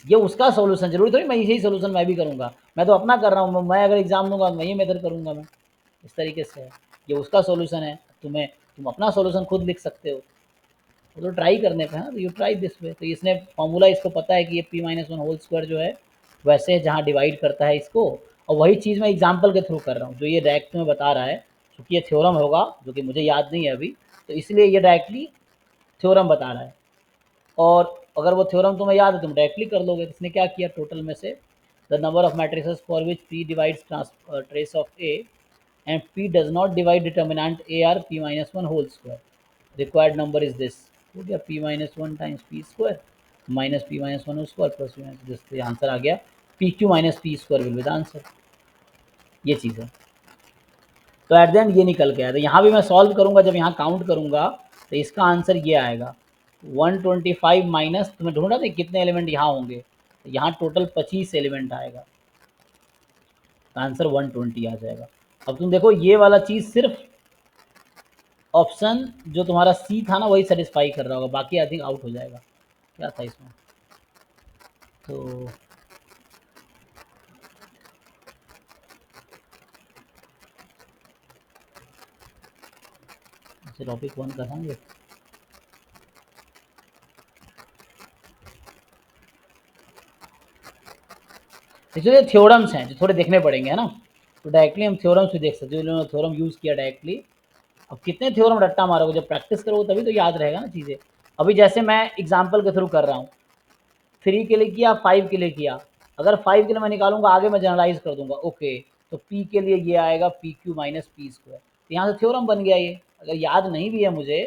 ये उसका सोल्यूशन, जरूरी थोड़ी मैं यही सोल्यूशन मैं भी करूँगा, मैं तो अपना कर रहा हूँ, मैं अगर एग्जाम दूंगा मैं ये मेथड करूँगा, मैं इस तरीके से है। ये उसका सॉल्यूशन है, तुम अपना सॉल्यूशन खुद लिख सकते हो, वो तो ट्राई करने पे है ना। तो यू ट्राई दिस वे। तो इसने फॉर्मूला, इसको पता है कि ये p minus one whole square जो है वैसे जहाँ डिवाइड करता है इसको, और वही चीज़ मैं एग्जाम्पल के थ्रू कर रहा हूँ, जो ये डायरेक्ट में बता रहा है, क्योंकि ये थ्योरम होगा जो कि मुझे याद नहीं है अभी, तो इसलिए ये डायरेक्टली थ्योरम बता रहा है। और अगर वो थ्योरम तुम्हें याद है तुम डायरेक्टली कर लोगे। इसने क्या किया, टोटल में से the number of matrices for which p divides trace of a and p does not divide determinant a are p minus 1 whole square, required number is this, हो गया p minus 1 times p square minus p minus 1 whole square plus p minus this, ये answer आ गया, pq minus p square will be the answer। ये चीज़ है। तो at the end ये निकल के आया। तो यहाँ भी मैं सॉल्व करूँगा, जब यहाँ काउंट करूँगा तो इसका आंसर ये आएगा 125 माइनस, तुम्हें ढूंढा था कितने एलिमेंट यहाँ होंगे, तो यहाँ टोटल 25 एलिमेंट आएगा, आंसर 120 आ जाएगा। अब तुम देखो ये वाला चीज़ सिर्फ ऑप्शन जो तुम्हारा सी था ना वही सेटिस्फाई कर रहा होगा, बाकी आई थिंक आउट हो जाएगा। क्या था इसमें, तो टॉपिक 1 का था ये। इसलिए थ्योरम्स हैं जो थोड़े देखने पड़ेंगे, है ना। तो डायरेक्टली हम थ्योरम्स भी देख सकते हो, जिन्होंने थ्योरम यूज़ किया डायरेक्टली। अब कितने थ्योरम रट्टा मारोगे, जब प्रैक्टिस करोगे तभी तो याद रहेगा ना चीज़ें। अभी जैसे मैं एग्जाम्पल के थ्रू कर रहा हूँ, 3 के लिए किया, 5 के लिए किया, अगर 5 के लिए मैं निकालूंगा आगे मैं जनरलाइज कर दूंगा, ओके तो p के लिए ये आएगा P Q minus P square, तो यहाँ से थ्योरम बन गया ये। अगर याद नहीं भी है मुझे,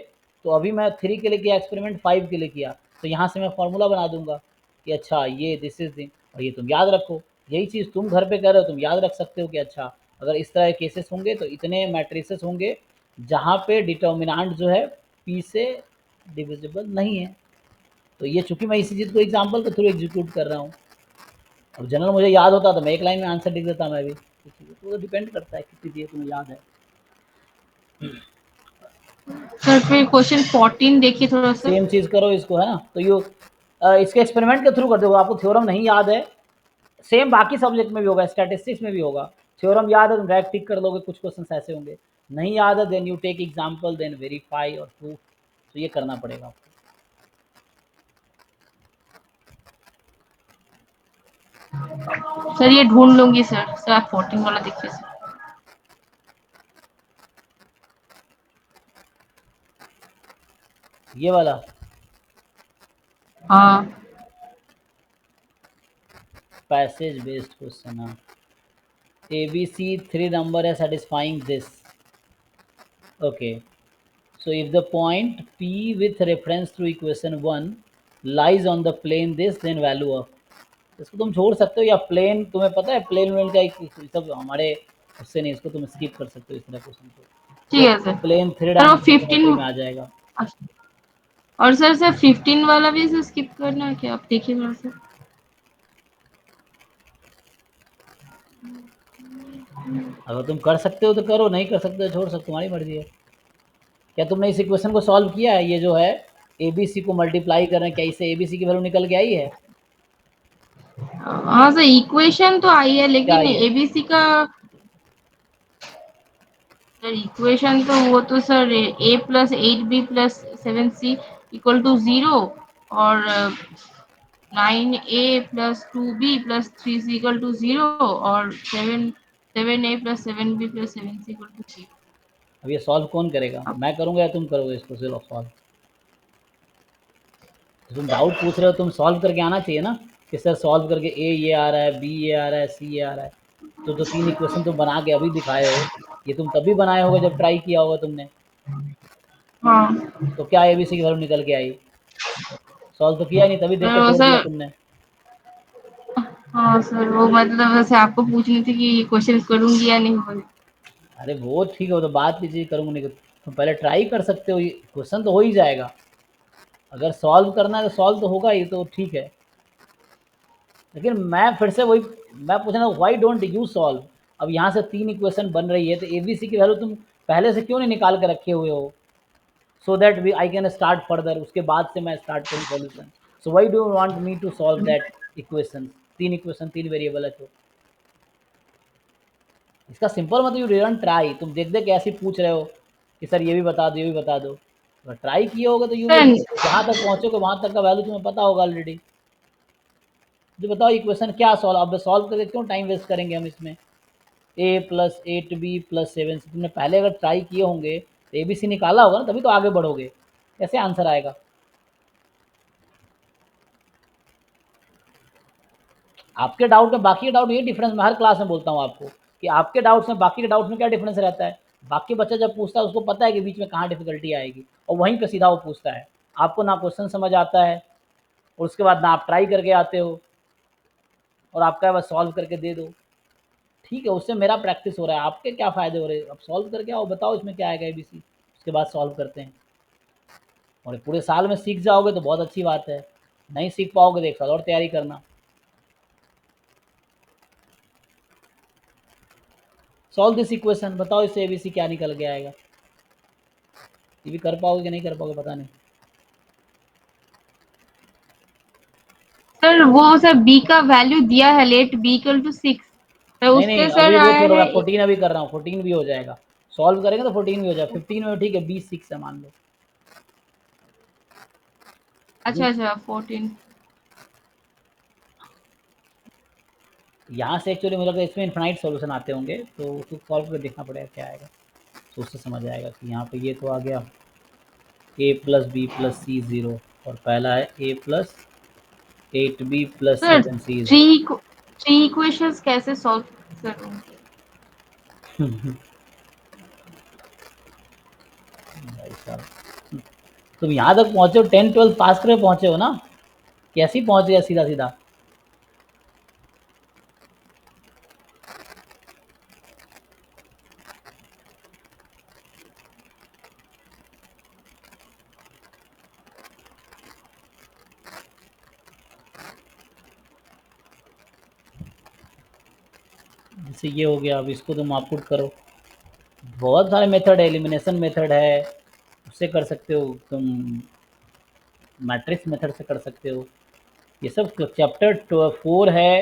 तो अभी मैं 3 के लिए किया एक्सपेरिमेंट, 5 के लिए किया, तो यहाँ से मैं फॉर्मूला बना दूंगा कि अच्छा ये दिस इज दिन, और ये तुम याद रखो। यही चीज़ तुम घर पे कर रहे हो, तुम याद रख सकते हो कि अच्छा अगर इस तरह के केसेस होंगे तो इतने मैट्रिसेस होंगे जहाँ पे डिटर्मिनेंट जो है p से डिविजिबल नहीं है। तो ये चूंकि मैं इसी चीज़ को एग्जाम्पल के थ्रू एग्जीक्यूट कर रहा हूँ, अब जनरल मुझे याद होता तो मैं एक लाइन में आंसर लिख देता मैं भी, तो डिपेंड करता है कितनी चीज़ें तुम्हें याद है। सर फिर क्वेश्चन 14 देखिए थोड़ा सा। सेम चीज़ करो इसको, है ना। तो यू इसके एक्सपेरिमेंट के थ्रू कर दो, आपको थ्योरम नहीं याद है, सेम बाकी सब्जेक्ट में भी होगा, स्टैटिस्टिक्स में भी होगा। थ्योरम याद है तुम डायरेक्ट टिक कर दोगे, कुछ क्वेश्चन ऐसे होंगे, नहीं याद है then you take example, then verify और प्रूफ, तो ये करना पड़ेगा आपको। सर ये ढूंढ लूंगी सर आप 14 वाला देखिए सर। ये वाला हाँ पैसेज बेस्ड क्वेश्चन, हाँ ABC 3 number है satisfying this, okay, so if the point P with reference to equation 1 lies on the plane this, then value of, इसको तुम छोड़ सकते हो, या प्लेन तुम्हें पता है प्लेन वेन का एक सब हमारे उससे नहीं, इसको तुम स्किप कर सकते हो इस तरह क्वेश्चन को, ठीक है सर। प्लेन 3 सर वो डायमेंशनल ज्योमेट्री 15 में आ जाएगा। और सर 15 वाला भी सर स्किप करना है क्या, आप देखिए मेरे से। अगर तुम कर सकते हो तो करो, नहीं कर सकते हो छोड़ सकते, तुम्हारी मर्जी है। क्या तुमने इस इक्वेशन को सॉल्व किया है? ये जो है ए बी सी को मल्टीप्लाई कर रहे हैं, क्या इससे ए बी सी की वैल्यू निकल के आई है? हाँ सर, इक्वेशन तो आई है क्या लेकिन आई है? एबीसी का सर इक्वेशन तो वो तो sir A plus 8b plus 7c equal to 0 और 9a plus 2b plus 3c equal to 0 और 7a plus 7b plus 7c equal to 0। अब ये सॉल्व कौन करेगा? मैं करूँगा या तुम करोगे इसको सिर्फ सॉल्व? तो तुम डाउट पूछ रहे हो, तुम सॉल्व करके आना चाहिए ना कि सर सॉल्व करके ए ये आ रहा है, बी ये आ रहा है, सी ये आ रहा है। तो जो 3 इक्वेशन तुम बना के अभी दिखाए हो, ये तुम तभी बनाए होगे जब ट्राई किया होगा तुमने। हाँ तो क्या एबीसी की वैल्यू निकल के आई? सॉल्व तो किया ही नहीं, तभी देख के तो छोड़ दिया सर, तुमने। हाँ सर वो मतलब वैसे आपको पूछनी थी कि क्वेश्चन करूंगी या नहीं करूंगी। अरे वो ठीक है, वो तो बात कीजिए, करूँगा नहीं तुम पहले ट्राई कर सकते हो, क्वेश्चन तो हो ही जाएगा। अगर सॉल्व करना है तो सॉल्व तो होगा ही, तो ठीक है। लेकिन मैं फिर से वही मैं पूछ रहा हूँ, व्हाई डोंट यू सॉल्व? अब यहाँ से 3 इक्वेशन बन रही है, तो एबीसी की वैल्यू तुम पहले से क्यों नहीं निकाल के रखे हुए हो? So that we I can start further, उसके बाद से मैं स्टार्ट करूँ solution. So why do you want me to solve that equation? 3 equation 3 variable है तो इसका सिंपल मतलब यू डिडंट ट्राई। तुम देख देख ऐसे ही पूछ रहे हो कि सर ये भी बता दो, ये भी बता दो। अगर ट्राई किए होगे तो यू विल, जहाँ तक पहुँचोगे वहाँ तक का वैल्यू तुम्हें पता होगा ऑलरेडी। जो बताओ इक्वेशन क्या सॉल्व, अब सॉल्व करके क्यों टाइम वेस्ट करेंगे हम इसमें? ए प्लस 8b प्लस 7 से तुमने पहले अगर ट्राई किए होंगे तो ए बी सी निकाला होगा ना, तभी तो आगे बढ़ोगे। कैसे आंसर आएगा? आपके डाउट में बाकी के डाउट में ये डिफरेंस मैं हर क्लास में बोलता हूँ आपको कि आपके डाउट्स में बाकी के डाउट्स में क्या डिफरेंस रहता है। बाकी बच्चा जब पूछता है उसको पता है कि बीच में कहाँ डिफिकल्टी आएगी, और वहीं पे सीधा वो पूछता है। आपको ना क्वेश्चन समझ आता है, और उसके बाद ना आप ट्राई करके आते हो, और आपका बस सॉल्व करके दे दो। ठीक है, उससे मेरा प्रैक्टिस हो रहा है, आपके क्या फ़ायदे हो रहे हैं? अब सॉल्व करके आओ, बताओ इसमें क्या आएगा एबीसी, उसके बाद सॉल्व करते हैं। और पूरे साल में सीख जाओगे तो बहुत अच्छी बात है, नहीं सीख पाओगे तो एक साल और तैयारी करना। सॉल्व दिस इक्वेशन, बताओ इससे एबीसी क्या निकल के आएगा? ये भी कर पाओगे कि नहीं कर पाओगे पता नहीं। सर वो सर बी का वैल्यू दिया है, लेट बी इक्वल टू 6, तो नहीं उससे नहीं, सर अभी वो आया छोड़ो, मैं है 14 अभी कर रहा हूँ, 14 भी हो जाएगा। सॉल्व करेंगे तो 14 भी हो जाएगा, 15 में ठीक है, 20 6 है मान लो। अच्छा अच्छा 14। यहाँ से एक्चुअली मुझे लगता है इसमें इन्फिनाइट सॉल्यूशन आते होंगे, तो उसको सॉल्व करके देखना पड़ेगा क्या आएगा, तो उससे समझ आएगा कि यहाँ पे ये तो आ गया A plus B plus C 0, और पहला है A plus 8b plus sir 7c। Three equations कैसे सॉल्व करूंगी? भाई साहब, तुम यहाँ तक पहुँचे हो, 10 12 पास करके पहुँचे हो ना, कैसे ही पहुँच गया सीधा सीधा? जैसे ये हो गया, अब इसको तुम आउटपुट करो। बहुत सारे मेथड है, एलिमिनेशन मेथड है, उससे कर सकते हो तुम, मैट्रिक्स मेथड से कर सकते हो। ये सब चैप्टर 4 है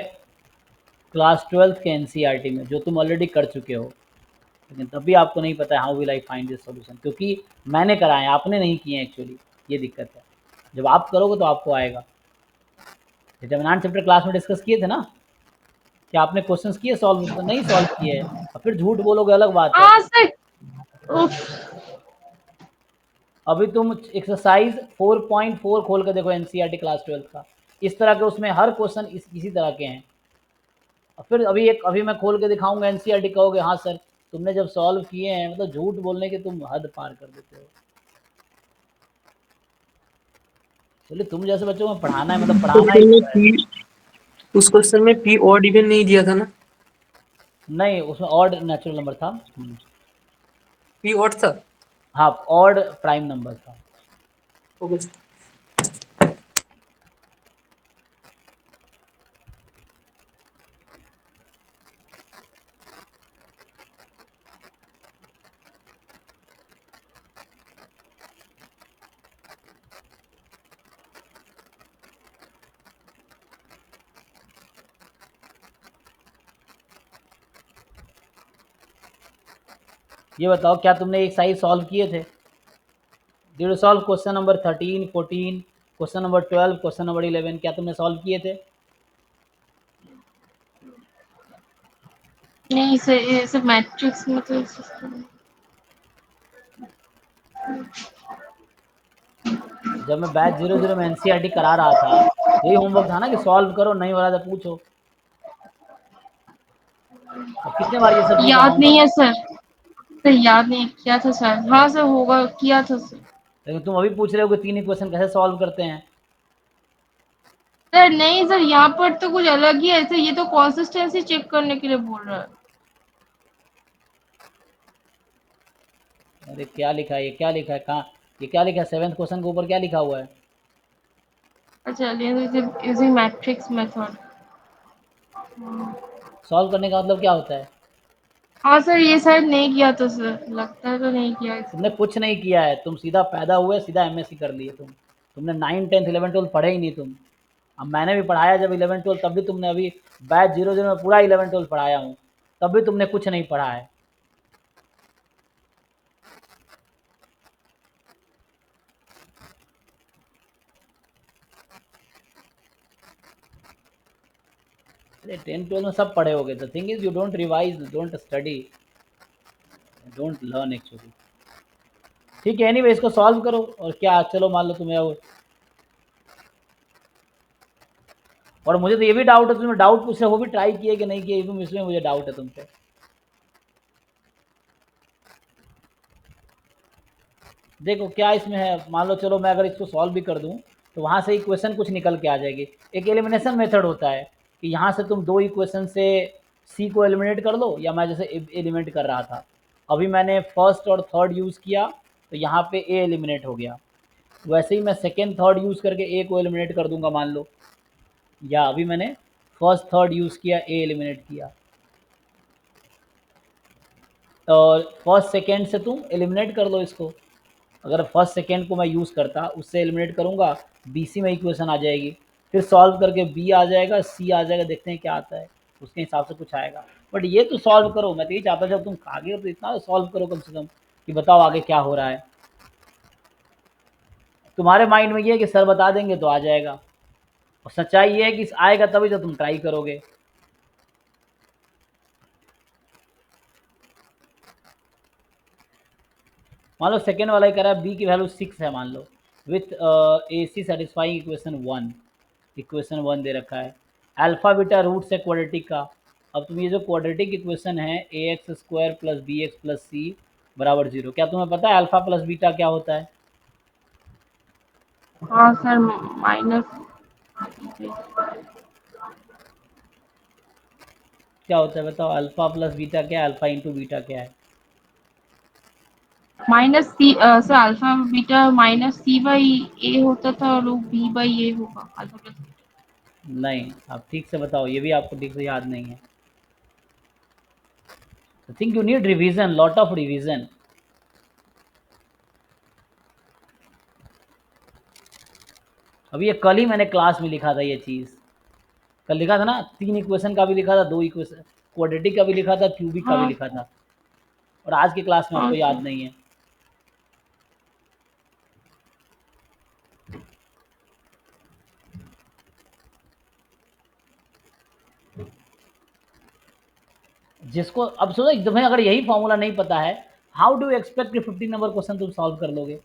क्लास 12 के एनसीईआरटी में, जो तुम ऑलरेडी कर चुके हो। लेकिन तब भी आपको नहीं पता है how will I find this solution, क्योंकि मैंने कराए, आपने नहीं किए एक्चुअली, ये दिक्कत है। जब आप करोगे तो आपको आएगा। डिटर्मिनेंट चैप्टर क्लास में डिस्कस किए थे ना, क्या आपने क्वेश्चंस किए सॉल्व? तो नहीं सॉल्व किए हैं, और फिर झूठ बोलोगे अलग बात है। हाँ सर। उफ, अभी तुम एक्सरसाइज 4.4 खोल के देखो एनसीईआरटी क्लास 12 का, इस तरह के उसमें हर क्वेश्चन इसी तरह के हैं। और फिर अभी मैं खोल के दिखाऊंगा एनसीईआरटी, कहोगे हाँ सर तुमने जब सॉल्व किए हैं, मतलब झूठ बोलने के तुम हद पार कर देते हो। चलिए, तुम जैसे बच्चों को पढ़ाना है, मतलब पढ़ाना ही क्वेश्चन में पूरा है। पी उस क्वेश्चन में पी ऑड इवन नहीं दिया था ना? नहीं, उसमें ऑड नेचुरल नंबर था। पी ऑड था। हाँ, ऑड प्राइम नंबर था। ओके। ये बताओ क्या तुमने एक्सरसाइज सॉल्व किए थे? Did you solve question number 13, 14, question number 12, question number 11? क्या तुमने सॉल्व किए थे? नहीं सर, ये सब मैट्रिक्स में तो जब मैं बैच 00 में एनसीईआरटी करा रहा था, यही होमवर्क था ना कि सॉल्व करो, नहीं हो रहा था पूछो। अब कितने बार ये सब चीज़ याद बताऊंगा नहीं मैं? है सर याद नहीं किया था सर। हाँ सर, होगा, किया था सर। लेकिन तुम अभी पूछ रहे हो कि 3 इक्वेशन कैसे सॉल्व करते हैं? सर नहीं सर, यहाँ पर तो कुछ अलग ही है सर, ये तो कंसिस्टेंसी चेक करने के लिए बोल रहा है। अरे क्या लिखा है, ये क्या लिखा है, कहाँ ये क्या लिखा है? 7th क्वेश्चन के ऊपर क्या लिखा हुआ है? अच्छा, यूजिंग मैट्रिक्स मेथड। सॉल्व करने का मतलब क्या होता है? हाँ सर, ये शायद नहीं किया था सर, लगता है तो नहीं किया तुमने इसलिए। कुछ नहीं किया है, तुम सीधा पैदा हुए सीधा एमएससी कर लिए तुमने 9, 10, 11, 12 पढ़े ही नहीं तुम। अब मैंने भी पढ़ाया जब 11, 12, तब भी तुमने अभी बैच 00 में पूरा 11, 12 पढ़ाया हूँ, तब भी तुमने कुछ नहीं पढ़ा है। अरे 10, 12 में सब पढ़े होगे। The thing is you don't revise, don't study, don't learn actually. ठीक है, एनीवे इसको सॉल्व करो और क्या, चलो मान लो तुम्हें और मुझे तो ये भी डाउट है, तुम्हें डाउट पूछ रहे हो, वो भी ट्राई किए कि नहीं किए, ये भी इसमें मुझे डाउट है तुमसे। देखो क्या इसमें है, मान लो चलो मैं अगर इसको सॉल्व भी कर दूं तो वहाँ से इक्वेशन कुछ निकल के आ जाएगी। एक एलिमिनेशन मेथड होता है कि यहाँ से तुम 2 इक्वेशन से सी को एलिमिनेट कर लो, या मैं जैसे एलिमिनेट कर रहा था, अभी मैंने फर्स्ट और थर्ड यूज़ किया तो यहाँ पे ए एलिमिनेट हो गया। वैसे ही मैं सेकेंड थर्ड यूज़ करके ए को एलिमिनेट कर दूंगा मान लो, या अभी मैंने फर्स्ट थर्ड यूज़ किया, ए एलिमिनेट किया, और फर्स्ट सेकेंड से तुम एलिमिनेट कर लो इसको। अगर फर्स्ट सेकेंड को मैं यूज़ करता, उससे एलिमिनेट करूँगा, बी सी में इक्वेशन आ जाएगी, फिर सॉल्व करके बी आ जाएगा, सी आ जाएगा, देखते हैं क्या आता है, उसके हिसाब से कुछ आएगा। बट ये तो सॉल्व करो, मैं तो ये चाहता जब तुम आगे हो तो इतना सॉल्व करो कम से कम, कि बताओ आगे क्या हो रहा है। तुम्हारे माइंड में ये है कि सर बता देंगे तो आ जाएगा, और सच्चाई ये है कि आएगा तभी तो तुम ट्राई करोगे। मान लो सेकेंड वाला ही कह रहा है बी की वैल्यू 6 है मान लो, with A C satisfying equation 1 दे रखा है, अल्फा बीटा रूट्स है क्वाड्रेटिक का। अब तुम ये जो क्वाड्रेटिक इक्वेशन है A X square plus B X plus C बराबर 0, क्या तुम्हें पता है अल्फा प्लस बीटा क्या होता है? हाँ सर, माइनस। क्या होता है बताओ, अल्फा प्लस बीटा क्या है, अल्फा इंटू बीटा क्या है? Minus C sir, alpha beta minus C by A होता था, और वो बी बाई ए होगा, अल्फा प्लस बीटा। नहीं, आप ठीक से बताओ, ये भी आपको ठीक से याद नहीं है। I think you need revision, lot of revision. अभी ये कल ही मैंने क्लास में लिखा था ये चीज़, कल लिखा था ना, 3 इक्वेशन का भी लिखा था, 2 इक्वेशन क्वाड्रेटिक का भी लिखा था, क्यूबिक का भी हाँ लिखा था, और आज की क्लास में हाँ आपको याद सर। नहीं है। जिसको अब सोचो तुम्हें अगर यही फॉर्मूला नहीं पता है, हाउ डू एक्सपेक्ट कि 15 नंबर क्वेश्चन तुम सॉल्व कर लोगे?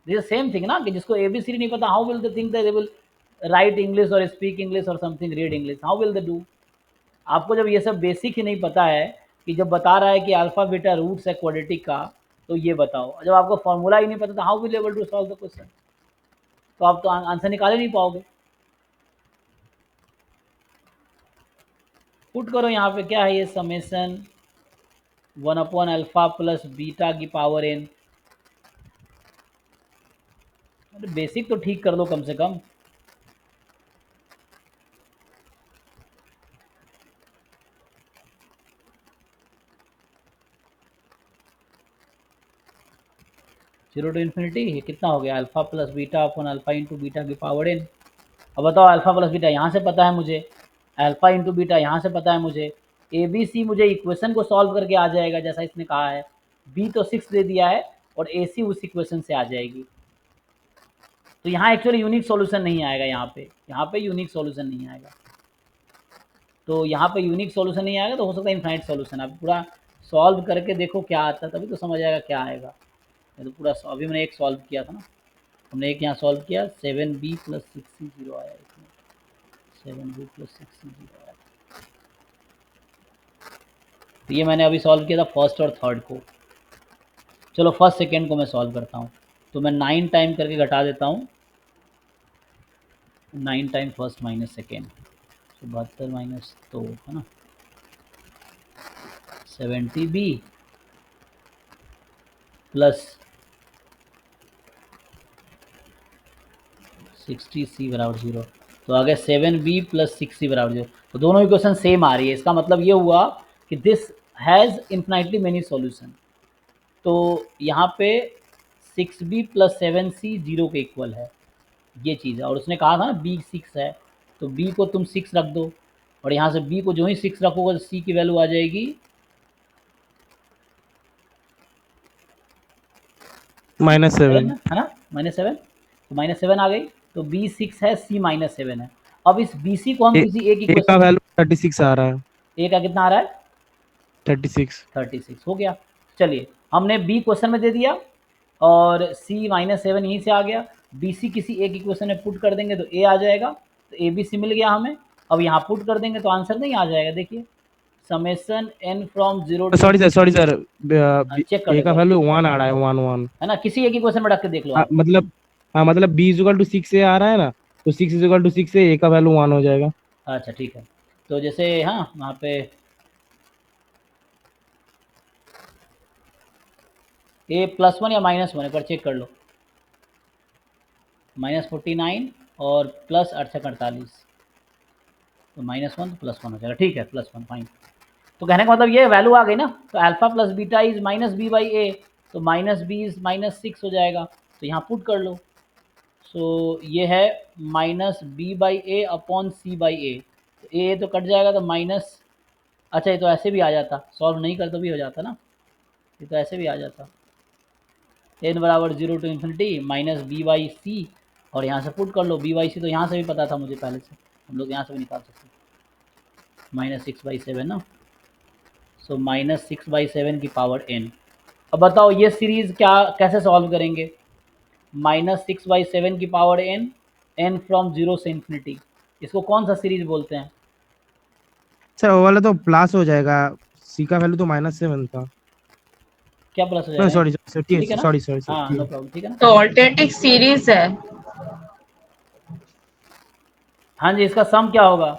दिस सेम थिंग ना, कि जिसको एबीसीडी नहीं पता, how will they think they will write English और स्पीक इंग्लिश और something, read English, how will they do? आपको जब ये सब बेसिक ही नहीं पता है, कि जब बता रहा है कि अल्फा बीटा रूट्स है क्वाड्रेटिक का, तो ये बताओ, जब आपको फॉर्मूला ही नहीं पता तो how will able to solve the question? तो आप तो आंसर निकाल ही नहीं पाओगे। पुट करो यहाँ पे, क्या है ये, समेसन 1 अल्फा प्लस बीटा की पावर n। अरे बेसिक तो ठीक कर लो कम से कम। जीरो टू इन्फिनिटी, ये कितना हो गया, alpha plus beta upon alpha into beta की पावर n। अब बताओ, अल्फा प्लस बीटा यहाँ से पता है मुझे, अल्फा इंटू बीटा यहाँ से पता है मुझे, ए बी सी मुझे इक्वेशन को सॉल्व करके आ जाएगा जैसा इसने कहा है, बी तो 6 दे दिया है और ए सी उस इक्वेशन से आ जाएगी। तो यहाँ एक्चुअली यूनिक सॉल्यूशन नहीं आएगा, यहाँ पे यूनिक सॉल्यूशन नहीं आएगा। तो यहाँ पे यूनिक सॉल्यूशन नहीं आएगा तो हो सकता है इनफाइनाइट सॉल्यूशन। आप पूरा सॉल्व करके देखो क्या आता है, तभी तो समझ आएगा क्या आएगा। तो पूरा अभी मैंने एक सॉल्व किया था ना, हमने एक यहाँ सॉल्व किया, 7b + 6c 0 आया इसमें, 7b + 6c 0 आया। तो ये मैंने अभी सॉल्व किया था फर्स्ट और थर्ड को। चलो फर्स्ट सेकेंड को मैं सॉल्व करता हूँ। तो मैं 9 टाइम करके घटा देता हूँ, 9 टाइम फर्स्ट माइनस सेकेंड, तो 72 माइनस 2 है ना, 70b + 60c बराबर 0। तो आ गया 7b + 6c बराबर 0। तो दोनों इक्वेशन सेम आ रही है। इसका मतलब ये हुआ कि this has infinitely many solution. तो यहाँ पे 6b + 7c 0 के इक्वल है, ये चीज़ है। और उसने कहा था ना b 6 है, तो b को तुम 6 रख दो, और यहाँ से b को जो ही 6 रखोगे तो c की वैल्यू आ जाएगी -7 है ना, -7। तो -7 आ गई। तो b 6 है, c -7 है। अब इस bc को हम किसी एक ए का इक्वेशन, वैल्यू 36 आ रहा है, a का कितना आ रहा है, 36 हो गया। चलिए हमने b क्वेश्चन में दे दिया और c -7 यहीं से आ गया। bc किसी एक इक्वेशन में पुट कर देंगे तो a आ जाएगा, तो abc मिल गया हमें। अब यहाँ पुट कर देंगे तो आंसर नहीं आ जाएगा, देखिए summation n from 0 to sorry sir check कर ए का लेते वैल्यू 1 आ रहा है, 1 है ना, किसी एक इक्वेशन में रख के देख लो आप। मतलब b = 6 से आ रहा है ना, तो 6 = 6 से ए का वैल्यू 1 हो जाएगा। अच्छा ठीक है, तो जैसे हाँ वहाँ पे a +1 या -1 एक बार चेक कर लो, -49 और प्लस 48, तो -1 तो +1 हो जाएगा, ठीक है +1 फाइन। तो कहने का मतलब ये वैल्यू आ गई ना, तो अल्फा + बीटा इज -b/a, तो -b इज -6 हो जाएगा, तो यहाँ पुट कर लो। सो ये है -b/a अपॉन c/a, तो a तो कट जाएगा तो माइनस, अच्छा ये तो ऐसे भी आ जाता, सॉल्व नहीं कर तो भी हो जाता ना, ये तो ऐसे भी आ जाता, n = 0 to ∞ -b/c, और यहाँ से पुट कर लो b/c, तो यहाँ से भी पता था मुझे पहले से, हम लोग यहाँ से भी निकाल सकते, -6/7 ना, सो -6/7 की पावर n। अब बताओ ये सीरीज़ क्या कैसे सॉल्व करेंगे, -6/7 की पावर n फ्रॉम 0 से ∞, इसको कौन सा सीरीज बोलते हैं? सर वो वाला तो प्लस हो जाएगा, सी का वैल्यू तो -7 था। क्या प्लस हो नहीं जाएगा? सॉरी ठीक है ना, सॉरी हाँ नो प्रॉब्लम, ठीक है ना। तो ऑल्टरनेटिव सीरीज है। हाँ जी, इसका सम क्या होगा,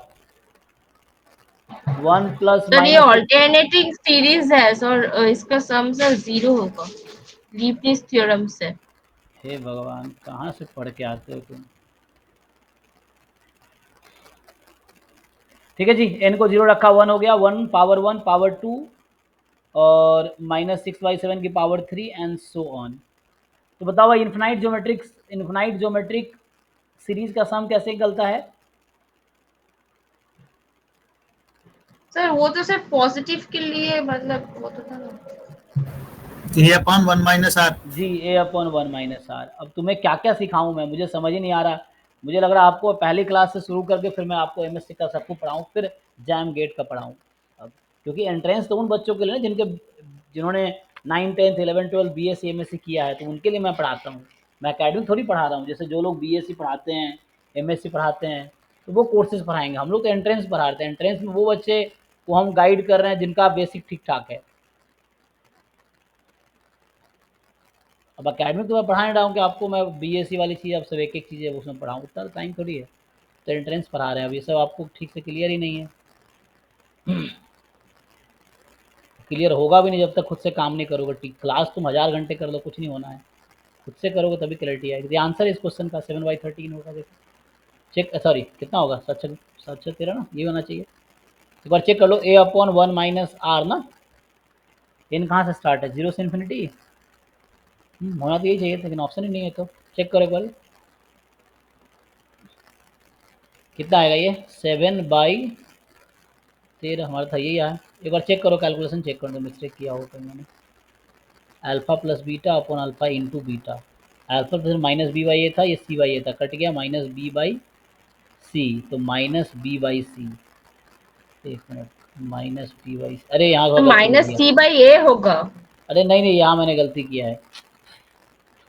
1 + सर ये -6, ऑल्टरनेटिव सीरीज है सर, इसका सम सर 0 होगा लीबनिज़ थ्योरम से। हे भगवान कहाँ से पढ़ के आते हो तुम। ठीक है जी, n को 0 रखा, 1 हो गया, 1 पावर 1 पावर 2 और -6/7 की पावर 3 एंड सो ऑन। तो बताओ इन्फिनाइट ज्योमेट्रिक सीरीज का सम कैसे निकलता है? सर वो तो सिर्फ पॉजिटिव के लिए, मतलब वो तो था ना, a/1 - r। जी a/1 - r। अब तुम्हें क्या क्या सिखाऊं मैं, मुझे समझ ही नहीं आ रहा। मुझे लग रहा है आपको पहली क्लास से शुरू करके फिर मैं आपको एमएससी का सबको पढ़ाऊं, फिर जैम गेट का पढ़ाऊं। अब क्योंकि एंट्रेंस तो उन बच्चों के लिए ना जिन्होंने 9, 10, 11, 12 बीएससी एमएससी किया है, तो उनके लिए मैं पढ़ाता हूँ। मैं अकेडमिक थोड़ी पढ़ा रहा हूँ, जैसे जो लोग बीएससी पढ़ाते हैं, एमएससी पढ़ाते हैं, तो वो कोर्सेज पढ़ाएंगे। हम लोग तो एंट्रेंस पढ़ाते हैं, एंट्रेंस में वो बच्चे को हम गाइड कर रहे हैं जिनका बेसिक ठीक ठाक है। अब अकेडमिक तो मैं पढ़ा नहीं रहा हूँ कि आपको मैं बीएससी वाली चीज़, अब सब एक एक चीज़ है उसमें पढ़ाऊँ, उतना तो टाइम थोड़ी है। तो एंट्रेंस पढ़ा रहे हैं, अब ये सब आपको ठीक से क्लियर ही नहीं है। क्लियर होगा भी नहीं जब तक खुद से काम नहीं करोगे। ठीक, क्लास तुम 1000 घंटे कर लो, कुछ नहीं होना है। खुद से करोगे तभी क्लैरिटी आएगी। आंसर इस क्वेश्चन का 7/13 होगा, देखो चेक, सॉरी कितना होगा, 7/13 ना, ये होना चाहिए। एक बार चेक कर लो, a/1 - r ना, n कहाँ से स्टार्ट है, 0 से इन्फिनिटी, होना तो यही चाहिए, लेकिन ऑप्शन ही नहीं है। तो चेक करो एक बार, कितना आएगा ये, 7/13 13 हमारा था, यही आया। एक बार चेक करो, कैलकुलेशन चेक कर दो, मिस्टेक किया हो कहीं मैंने। Alpha plus beta upon alpha into beta, alpha plus minus B by A था, ये सी बाई ए था, कट गया माइनस बी बाई सी, तो माइनस बी बाई सी, एक मिनट, माइनस बी बाई सी, अरे यहाँ तो गलती हो माइनस गया, सी बाई ए होगा। अरे नहीं नहीं, यहाँ मैंने गलती किया है,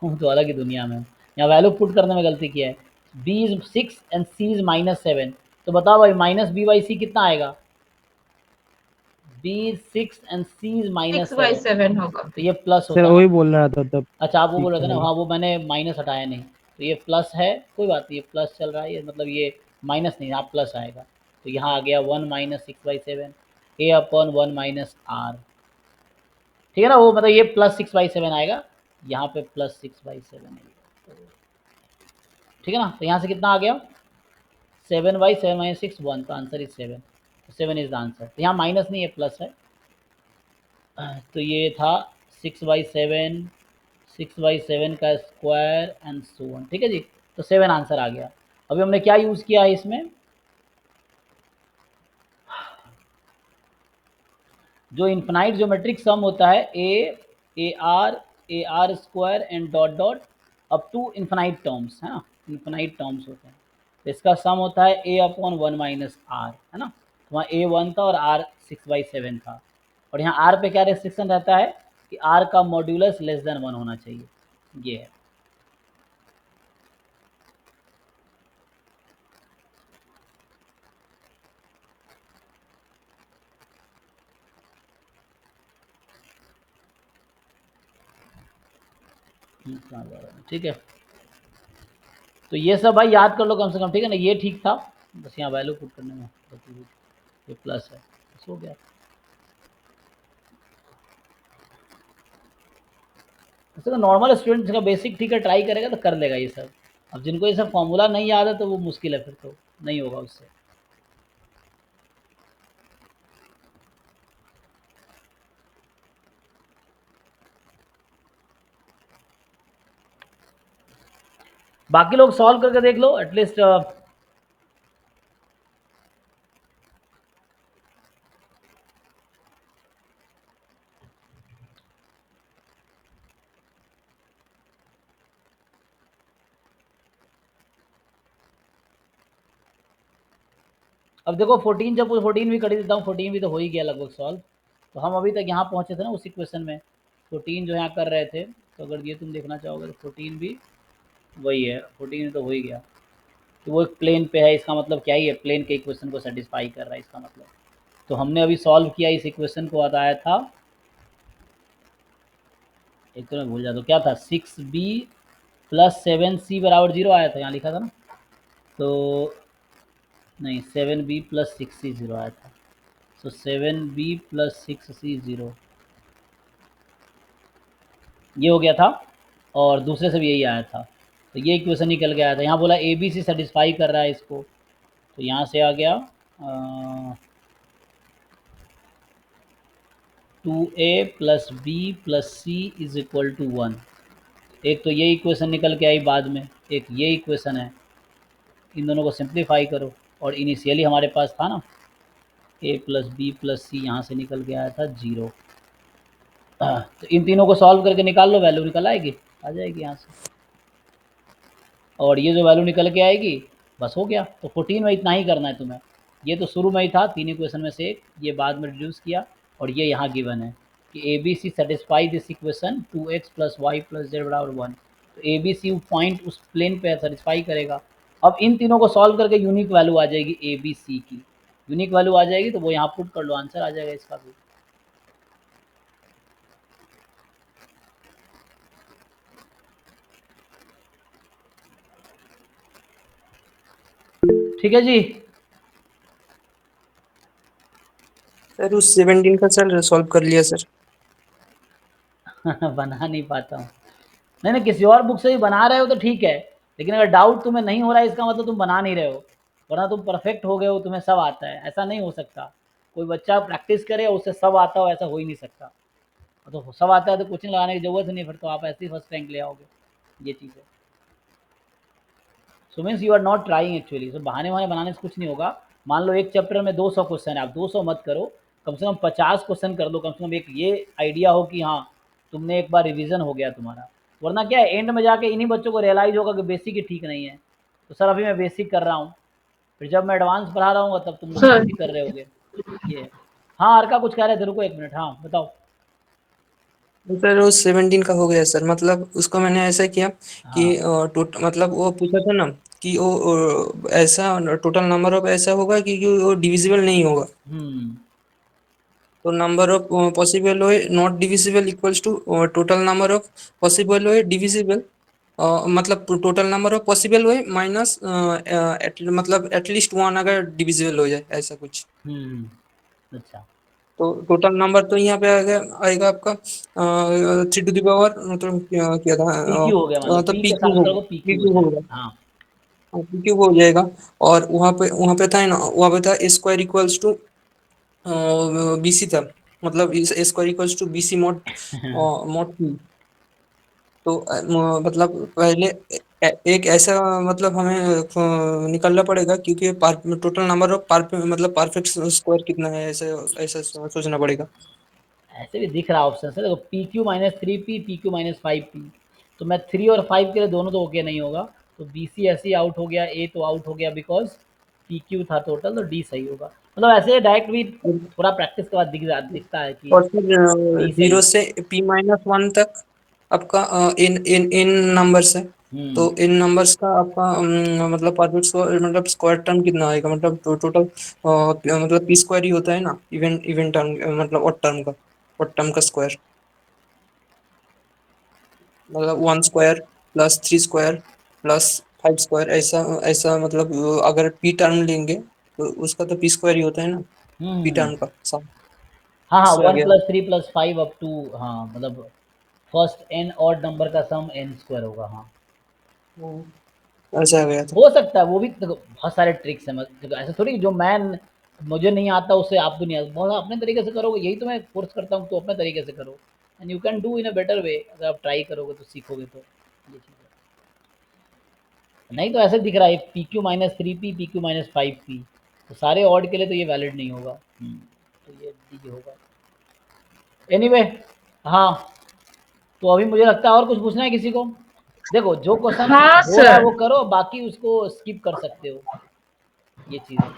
हूँ तो अलग ही दुनिया में, यहाँ वैल्यू पुट करने में गलती किया है। B is 6 and C is -7, तो बताओ भाई माइनस बी बाई सी कितना आएगा? B is 6 and C is six by -7, seven होगा। तो ये प्लस सर होता ना। वही बोल रहा था तब। अच्छा आप वो ठीक बोल रहे थे है ना, भाई। हाँ वो मैंने माइनस हटाया नहीं, तो ये प्लस है, कोई बात नहीं, ये प्लस चल रहा है, ये मतलब ये माइनस नहीं, आप प्लस आएगा, तो यहाँ आ गया 1 minus 6/7 A upon 1 minus R, ठीक है ना, वो मतलब ये प्लस 6/7 आएगा, यहाँ पे प्लस 6/7 है, ठीक है ना। तो यहाँ से कितना आ गया? 7/7 माइनस 6 1, तो answer is 7, 7 is the answer. तो यहाँ माइनस नहीं है, प्लस है, तो ये था 6/7, 6/7 का स्क्वायर एंड सो ऑन, ठीक है जी। तो 7 आंसर आ गया। अभी हमने क्या यूज़ किया है इसमें, जो इन्फिनाइट ज्योमेट्रिक सम होता है, A R square and dot dot up to infinite terms, है ना, इन्फिनाइट टर्म्स होते हैं, तो इसका सम होता है ए अपॉन 1 माइनस आर, है ना। तो वहाँ ए 1 था और आर 6/7 था, और यहाँ आर पे क्या रेस्ट्रिक्शन रहता है कि आर का मॉड्यूलस लेस देन 1 होना चाहिए, ये है। ठीक है, तो ये सब भाई याद कर लो कम से कम, ठीक है ना, ये ठीक था, बस यहाँ वैल्यू पुट करने में ये प्लस है, बस हो गया। वैसे तो नॉर्मल स्टूडेंट जिसका बेसिक ठीक है ट्राई करेगा तो कर लेगा ये सब, अब जिनको ये सब फॉर्मूला नहीं याद है तो वो मुश्किल है, फिर तो नहीं होगा उससे। बाकी लोग सॉल्व करके देख लो एटलीस्ट। अब देखो 14, जब 14 भी कर देता हूँ, 14 भी तो हो ही गया लगभग सॉल्व, तो हम अभी तक यहाँ पहुँचे थे ना उसी क्वेश्चन में, 14 जो यहाँ कर रहे थे, तो अगर ये तुम देखना चाहोगे तो 14 भी वही है, 14 तो हो ही गया, कि वो एक प्लेन पे है, इसका मतलब क्या ही है, प्लेन के इक्वेशन को सेटिस्फाई कर रहा है इसका मतलब। तो हमने अभी सॉल्व किया इस इक्वेशन को, आया था, एक तो मैं भूल जाता हूँ क्या था, 6b प्लस 7c बराबर 0 आया था, यहाँ लिखा था ना, तो नहीं 7b प्लस 6c 0 आया था, तो 7b प्लस 6c 0 ये हो गया था, और दूसरे से भी यही आया था, तो ये इक्वेशन निकल के आया था। यहाँ बोला ए बी सी सेटिस्फाई कर रहा है इसको, तो यहाँ से आ गया 2a plus B plus C is equal to 1। एक तो ये इक्वेशन निकल के आई बाद में, एक ये इक्वेशन है, इन दोनों को सिंप्लीफाई करो, और इनिशियली हमारे पास था ना a प्लस बी प्लस सी, यहाँ से निकल के आया था 0। तो इन तीनों को सॉल्व करके निकाल लो, वैल्यू निकल आएगी, आ जाएगी यहाँ से, और ये जो वैल्यू निकल के आएगी बस हो गया। तो 14 में इतना ही करना है तुम्हें, ये तो शुरू में ही था, 3 इक्वेशन में से एक, ये बाद में रिड्यूस किया, और ये यहाँ गिवन है कि A B C satisfy this equation 2x plus Y plus Z बराबर 1, तो ए बी सी पॉइंट उस प्लेन पे सेटिस्फाई करेगा। अब इन तीनों को सॉल्व करके यूनिक वैल्यू आ जाएगी ए बी सी की, यूनिक वैल्यू आ जाएगी, तो वो यहाँ पुट कर लो, आंसर आ जाएगा इसका भी। ठीक है जी। सर उस 17 का सर सॉल्व कर लिया सर। बना नहीं पाता हूँ, नहीं नहीं, किसी और बुक से भी बना रहे हो तो ठीक है, लेकिन अगर डाउट तुम्हें नहीं हो रहा है इसका मतलब तुम बना नहीं रहे हो, वरना तुम परफेक्ट हो गए हो, तुम्हें सब आता है, ऐसा नहीं हो सकता। कोई बच्चा प्रैक्टिस करे उससे सब आता हो, ऐसा हो ही नहीं सकता। तो सब आता है तो कोचिंग लगाने की जरूरत नहीं, फिर तो आप ऐसे ही फर्स्ट रैंक ले आओगे, ये चीज़ है। So means you are not trying actually, so बहाने वहाने बनाने से कुछ नहीं होगा, मान लो एक चैप्टर में 200 क्वेश्चन है, आप 200 मत करो, कम से कम 50 क्वेश्चन कर दो, कम से कम एक ये आइडिया हो कि हाँ तुमने एक बार रिवीजन हो गया तुम्हारा। वरना क्या है, एंड में जाके इन्हीं बच्चों को रियलाइज होगा कि बेसिक ही ठीक नहीं है, तो सर अभी मैं बेसिक कर रहा हूँ, फिर जब मैं एडवांस पढ़ा रहा हूँ तब तुम लोग सर बेसिक कर रहे होगे। ये है। हाँ अर्का कुछ कह रहे थे, रुको एक मिनट, हाँ बताओ। सर वो 17 का हो गया सर, मतलब उसको मैंने ऐसा किया कि हाँ मतलब वो पूछा था ना कि वो ऐसा टोटल नंबर ऑफ ऐसा होगा कि वो डिविजिबल नहीं होगा। हम्म तो नंबर ऑफ पॉसिबल होए not divisible equals to total number of possible होए डिविजिबल, मतलब टोटल नंबर ऑफ पॉसिबल होए माइनस मतलब एटलीस्ट वन अगर डिविजिबल हो जाए, ऐसा कुछ। अच्छा तो टोटल नंबर तो यहाँ पे आएगा आपका 3 टू द पावर, मतलब क्या था, पी क्यू हो गया, मान लो तो पी पी के क्यू साथ होगा, करोगे पी पी क्यू हो क्यू जाएगा। होगा, हाँ पी क्यू हो जाएगा। और वहाँ पे था ना, वहाँ पे था स्क्वायर इक्वल्स टू बीसी था, मतलब square equals to BC mod mod P. तो मतलब पहले एक ऐसा, मतलब हमें निकालना पड़ेगा, क्योंकि टोटल नंबर ऑफ मतलब परफेक्ट स्क्वायर कितना है, ऐसे ऐसा सोचना पड़ेगा। ऐसे भी दिख रहा ऑप्शन से, देखो P Q minus 3 P, P Q minus 5 P, तो मैं 3 और 5 के लिए दोनों तो ओके नहीं होगा, तो बी सी ऐसे ही आउट हो गया, ए तो आउट हो गया बिकॉज पी क्यू था टोटल, तो डी सही होगा। मतलब ऐसे डायरेक्ट भी थोड़ा प्रैक्टिस के बाद दिखता है कि और फिर डी सही जीरो है। से P-1 तक आपका इन इन इन नंबर्स है। तो हम्म इन नंबर्स का आपका मतलब परफेक्ट स्क्वायर, मतलब स्क्वायर टर्म कितना आएगा, मतलब टोटल मतलब पी स्क्वायर ही होता है ना, इवेंट इवेंट टर्म, मतलब ऑड टर्म का स्क्वायर, मतलब 1 square plus 3 square plus 5 square, ऐसा ऐसा, मतलब अगर पी टर्म लेंगे तो उसका तो पी स्क्वायर ही होता है ना, पी हम्म टर्म का सम। हाँ हाँ, इससे आ वन गया। Plus three plus five up to, हाँ मतलब फर्स्ट एन ऑड नंबर का सम एन स्क्वायर होगा। हाँ ऐसा आ गया था। हो सकता है, वो भी देखो बहुत सारे ट्रिक्स हैं, देखो ऐसा थोड़ी कि जो मैं मुझे नहीं आता उससे आपको नहीं आता, बहुत अपने तरीके से करोगे, यही तो मैं फोर्स करता हूँ, तो अपने तरीके से करो and you can do in a better way, अगर आप ट्राई करोगे तो सीखोगे, तो ये चीज़ है। नहीं तो ऐसे दिख रहा है P Q minus 3 P, P Q minus 5 P, तो सारे ऑड के लिए तो ये वैलिड नहीं होगा। तो ये डी होगा। एनीवे हाँ, तो अभी मुझे लगता है और कुछ पूछना है किसी को। देखो जो क्वेश्चन हाँ हो रहा है सर। वो करो, बाकी उसको स्किप कर सकते हो, ये चीज़ है।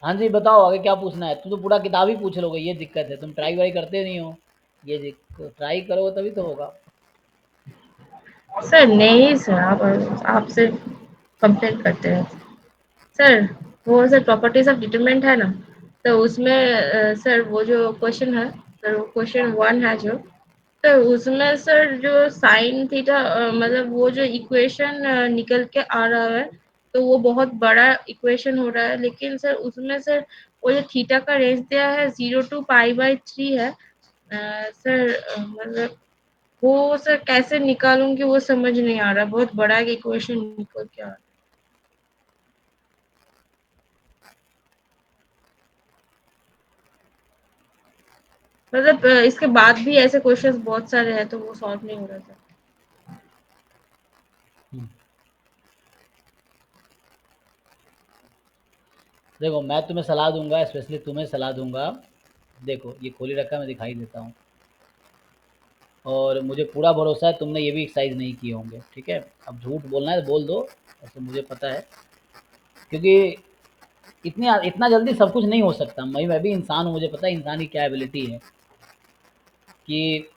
हाँ जी बताओ आगे क्या पूछना है, तुम तो पूरा किताब ही पूछ लोगे, ये दिक्कत है, तुम ट्राई वाई करते नहीं हो, ये तो ट्राई करोगे तभी तो होगा। सर नहीं सर, आप आपसे कंप्लेंट करते हैं सर। वो सर प्रॉपर्टीज ऑफ डिटरमिनेंट है ना, तो उसमें सर वो जो क्वेश्चन है सर, वो क्वेश्चन 1 है जो, तो उसमें सर जो साइन थीटा मतलब वो जो इक्वेशन निकल के आ रहा है, तो वो बहुत बड़ा इक्वेशन हो रहा है, लेकिन सर उसमें सर वो जो थीटा का रेंज दिया है 0 to π/3 है। सर मतलब वो सर कैसे निकालूंगी वो समझ नहीं आ रहा, बहुत बड़ा इक्वेशन निकल के आ रहा है। मतलब इसके बाद भी ऐसे क्वेश्चंस बहुत सारे हैं, तो वो सॉल्व नहीं हो रहा सर। हम्म, देखो मैं तुम्हें सलाह दूंगा, स्पेशली तुम्हें सलाह दूंगा, देखो ये खोली रखा है, मैं दिखाई देता हूँ, और मुझे पूरा भरोसा है तुमने ये भी एक्सरसाइज नहीं किए होंगे, ठीक है। अब झूठ बोलना है तो बोल दो, ऐसे मुझे पता है, क्योंकि इतनी इतना जल्दी सब कुछ नहीं हो सकता, मैं भी इंसान हूँ, मुझे पता है इंसान की क्या एबिलिटी है, कि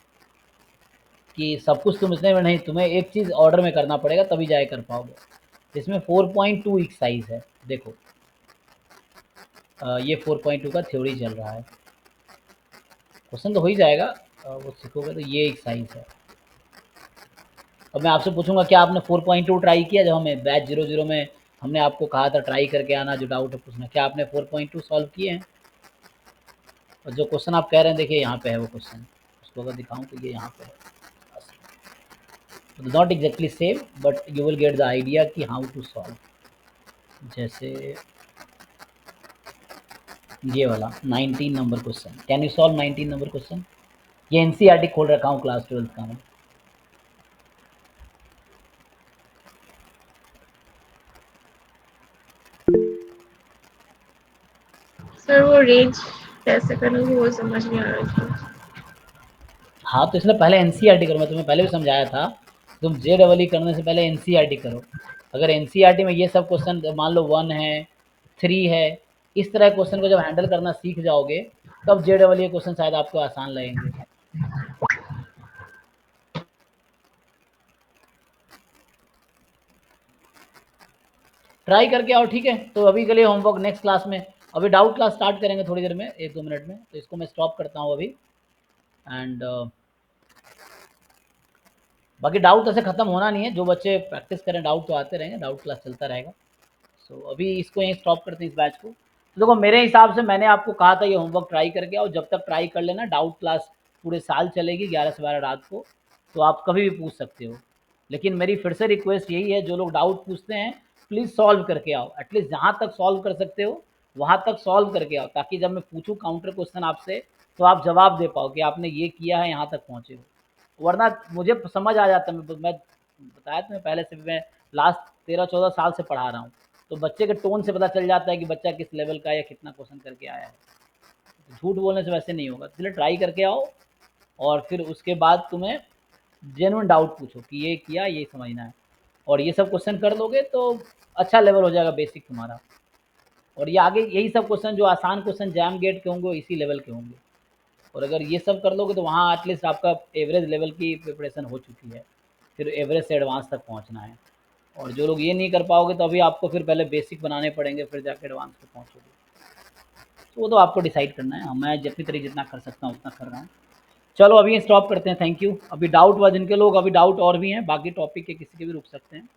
सब कुछ तुम इसने में नहीं, तुम्हें एक चीज़ ऑर्डर में करना पड़ेगा तभी जाए कर पाओगे। इसमें 4.2 एक्सरसाइज है, देखो ये 4.2 का थ्योरी चल रहा है, क्वेश्चन तो हो ही जाएगा, वो सीखोगे तो ये एक्सरसाइज है। अब मैं आपसे पूछूंगा क्या आपने 4.2 ट्राई किया, जब हमें बैच 00 में हमने आपको कहा था ट्राई करके आना, जो डाउट है पूछना, क्या आपने 4.2 सॉल्व किए हैं? और जो क्वेश्चन आप कह रहे हैं देखिए यहाँ पे है वो क्वेश्चन, उसको अगर दिखाऊं तो ये यहाँ पे है, not exactly same but you will get the idea कि हाउ टू सॉल्व। जैसे ये वाला 19 number question, can you solve 19 number question? ये एनसीईआरटी खोल रखा हूँ क्लास 12 का मैं। सर वो रेंज कैसे करूँगी वो समझ नहीं आ रहा था। हाँ तो इसलिए पहले एनसीईआरटी करो, मैं तुम्हें पहले भी समझाया था, तुम जेडबल करने से पहले एनसीईआरटी करो। अगर एनसीईआरटी में ये सब क्वेश्चन मान लो 1 है 3 है, इस तरह क्वेश्चन को जब हैंडल करना सीख जाओगे तब जेडबल क्वेश्चन शायद आपको आसान लगेंगे। ट्राई करके आओ, ठीक है। तो अभी के लिए होमवर्क नेक्स्ट क्लास में, अभी डाउट क्लास स्टार्ट करेंगे थोड़ी देर में, 1-2 मिनट में, तो इसको मैं स्टॉप करता हूँ अभी। एंड बाकी डाउट ऐसे ख़त्म होना नहीं है, जो बच्चे प्रैक्टिस करें डाउट तो आते रहेंगे, डाउट क्लास चलता रहेगा। सो अभी इसको यहीं स्टॉप करते हैं इस बैच को। तो देखो मेरे हिसाब से मैंने आपको कहा था ये होमवर्क ट्राई करके आओ, जब तक ट्राई कर लेना, डाउट क्लास पूरे साल चलेगी 11 से 12 रात को, तो आप कभी भी पूछ सकते हो। लेकिन मेरी फिर से रिक्वेस्ट यही है, जो लोग डाउट पूछते हैं प्लीज़ सॉल्व करके आओ, एटलीस्ट जहाँ तक सॉल्व कर सकते हो वहाँ तक सॉल्व करके आओ, ताकि जब मैं पूछूँ काउंटर क्वेश्चन आपसे तो आप जवाब दे पाओ कि आपने ये किया है, यहाँ तक पहुँचे हो। वरना मुझे समझ आ जाता है, मैं बताया तुम्हें पहले से भी, मैं लास्ट 13-14 साल से पढ़ा रहा हूँ, तो बच्चे के टोन से पता चल जाता है कि बच्चा किस लेवल का है या कितना क्वेश्चन करके आया है। तो झूठ बोलने से वैसे नहीं होगा, इसलिए ट्राई करके आओ और फिर उसके बाद तुम्हें जेन्युइन डाउट पूछो कि ये किया, ये समझना है, और ये सब क्वेश्चन कर दोगे तो अच्छा लेवल हो जाएगा बेसिक तुम्हारा। और ये आगे यही सब क्वेश्चन जो आसान क्वेश्चन जैम गेट के होंगे इसी लेवल के होंगे, और अगर ये सब कर लोगे तो वहाँ एटलीस्ट आपका एवरेज लेवल की प्रिपरेशन हो चुकी है, फिर एवरेज से एडवांस तक पहुँचना है। और जो लोग ये नहीं कर पाओगे तो अभी आपको फिर पहले बेसिक बनाने पड़ेंगे, फिर जाके एडवांस पे पहुँचोगे। तो वो तो आपको डिसाइड करना है, मैं जितनी तरीके जितना कर सकता हूँ उतना कर रहा हूँ। चलो अभी स्टॉप करते हैं, थैंक यू। अभी डाउट हुआ जिनके लोग, अभी डाउट और भी हैं, बाकी टॉपिक के किसी के भी रुक सकते हैं।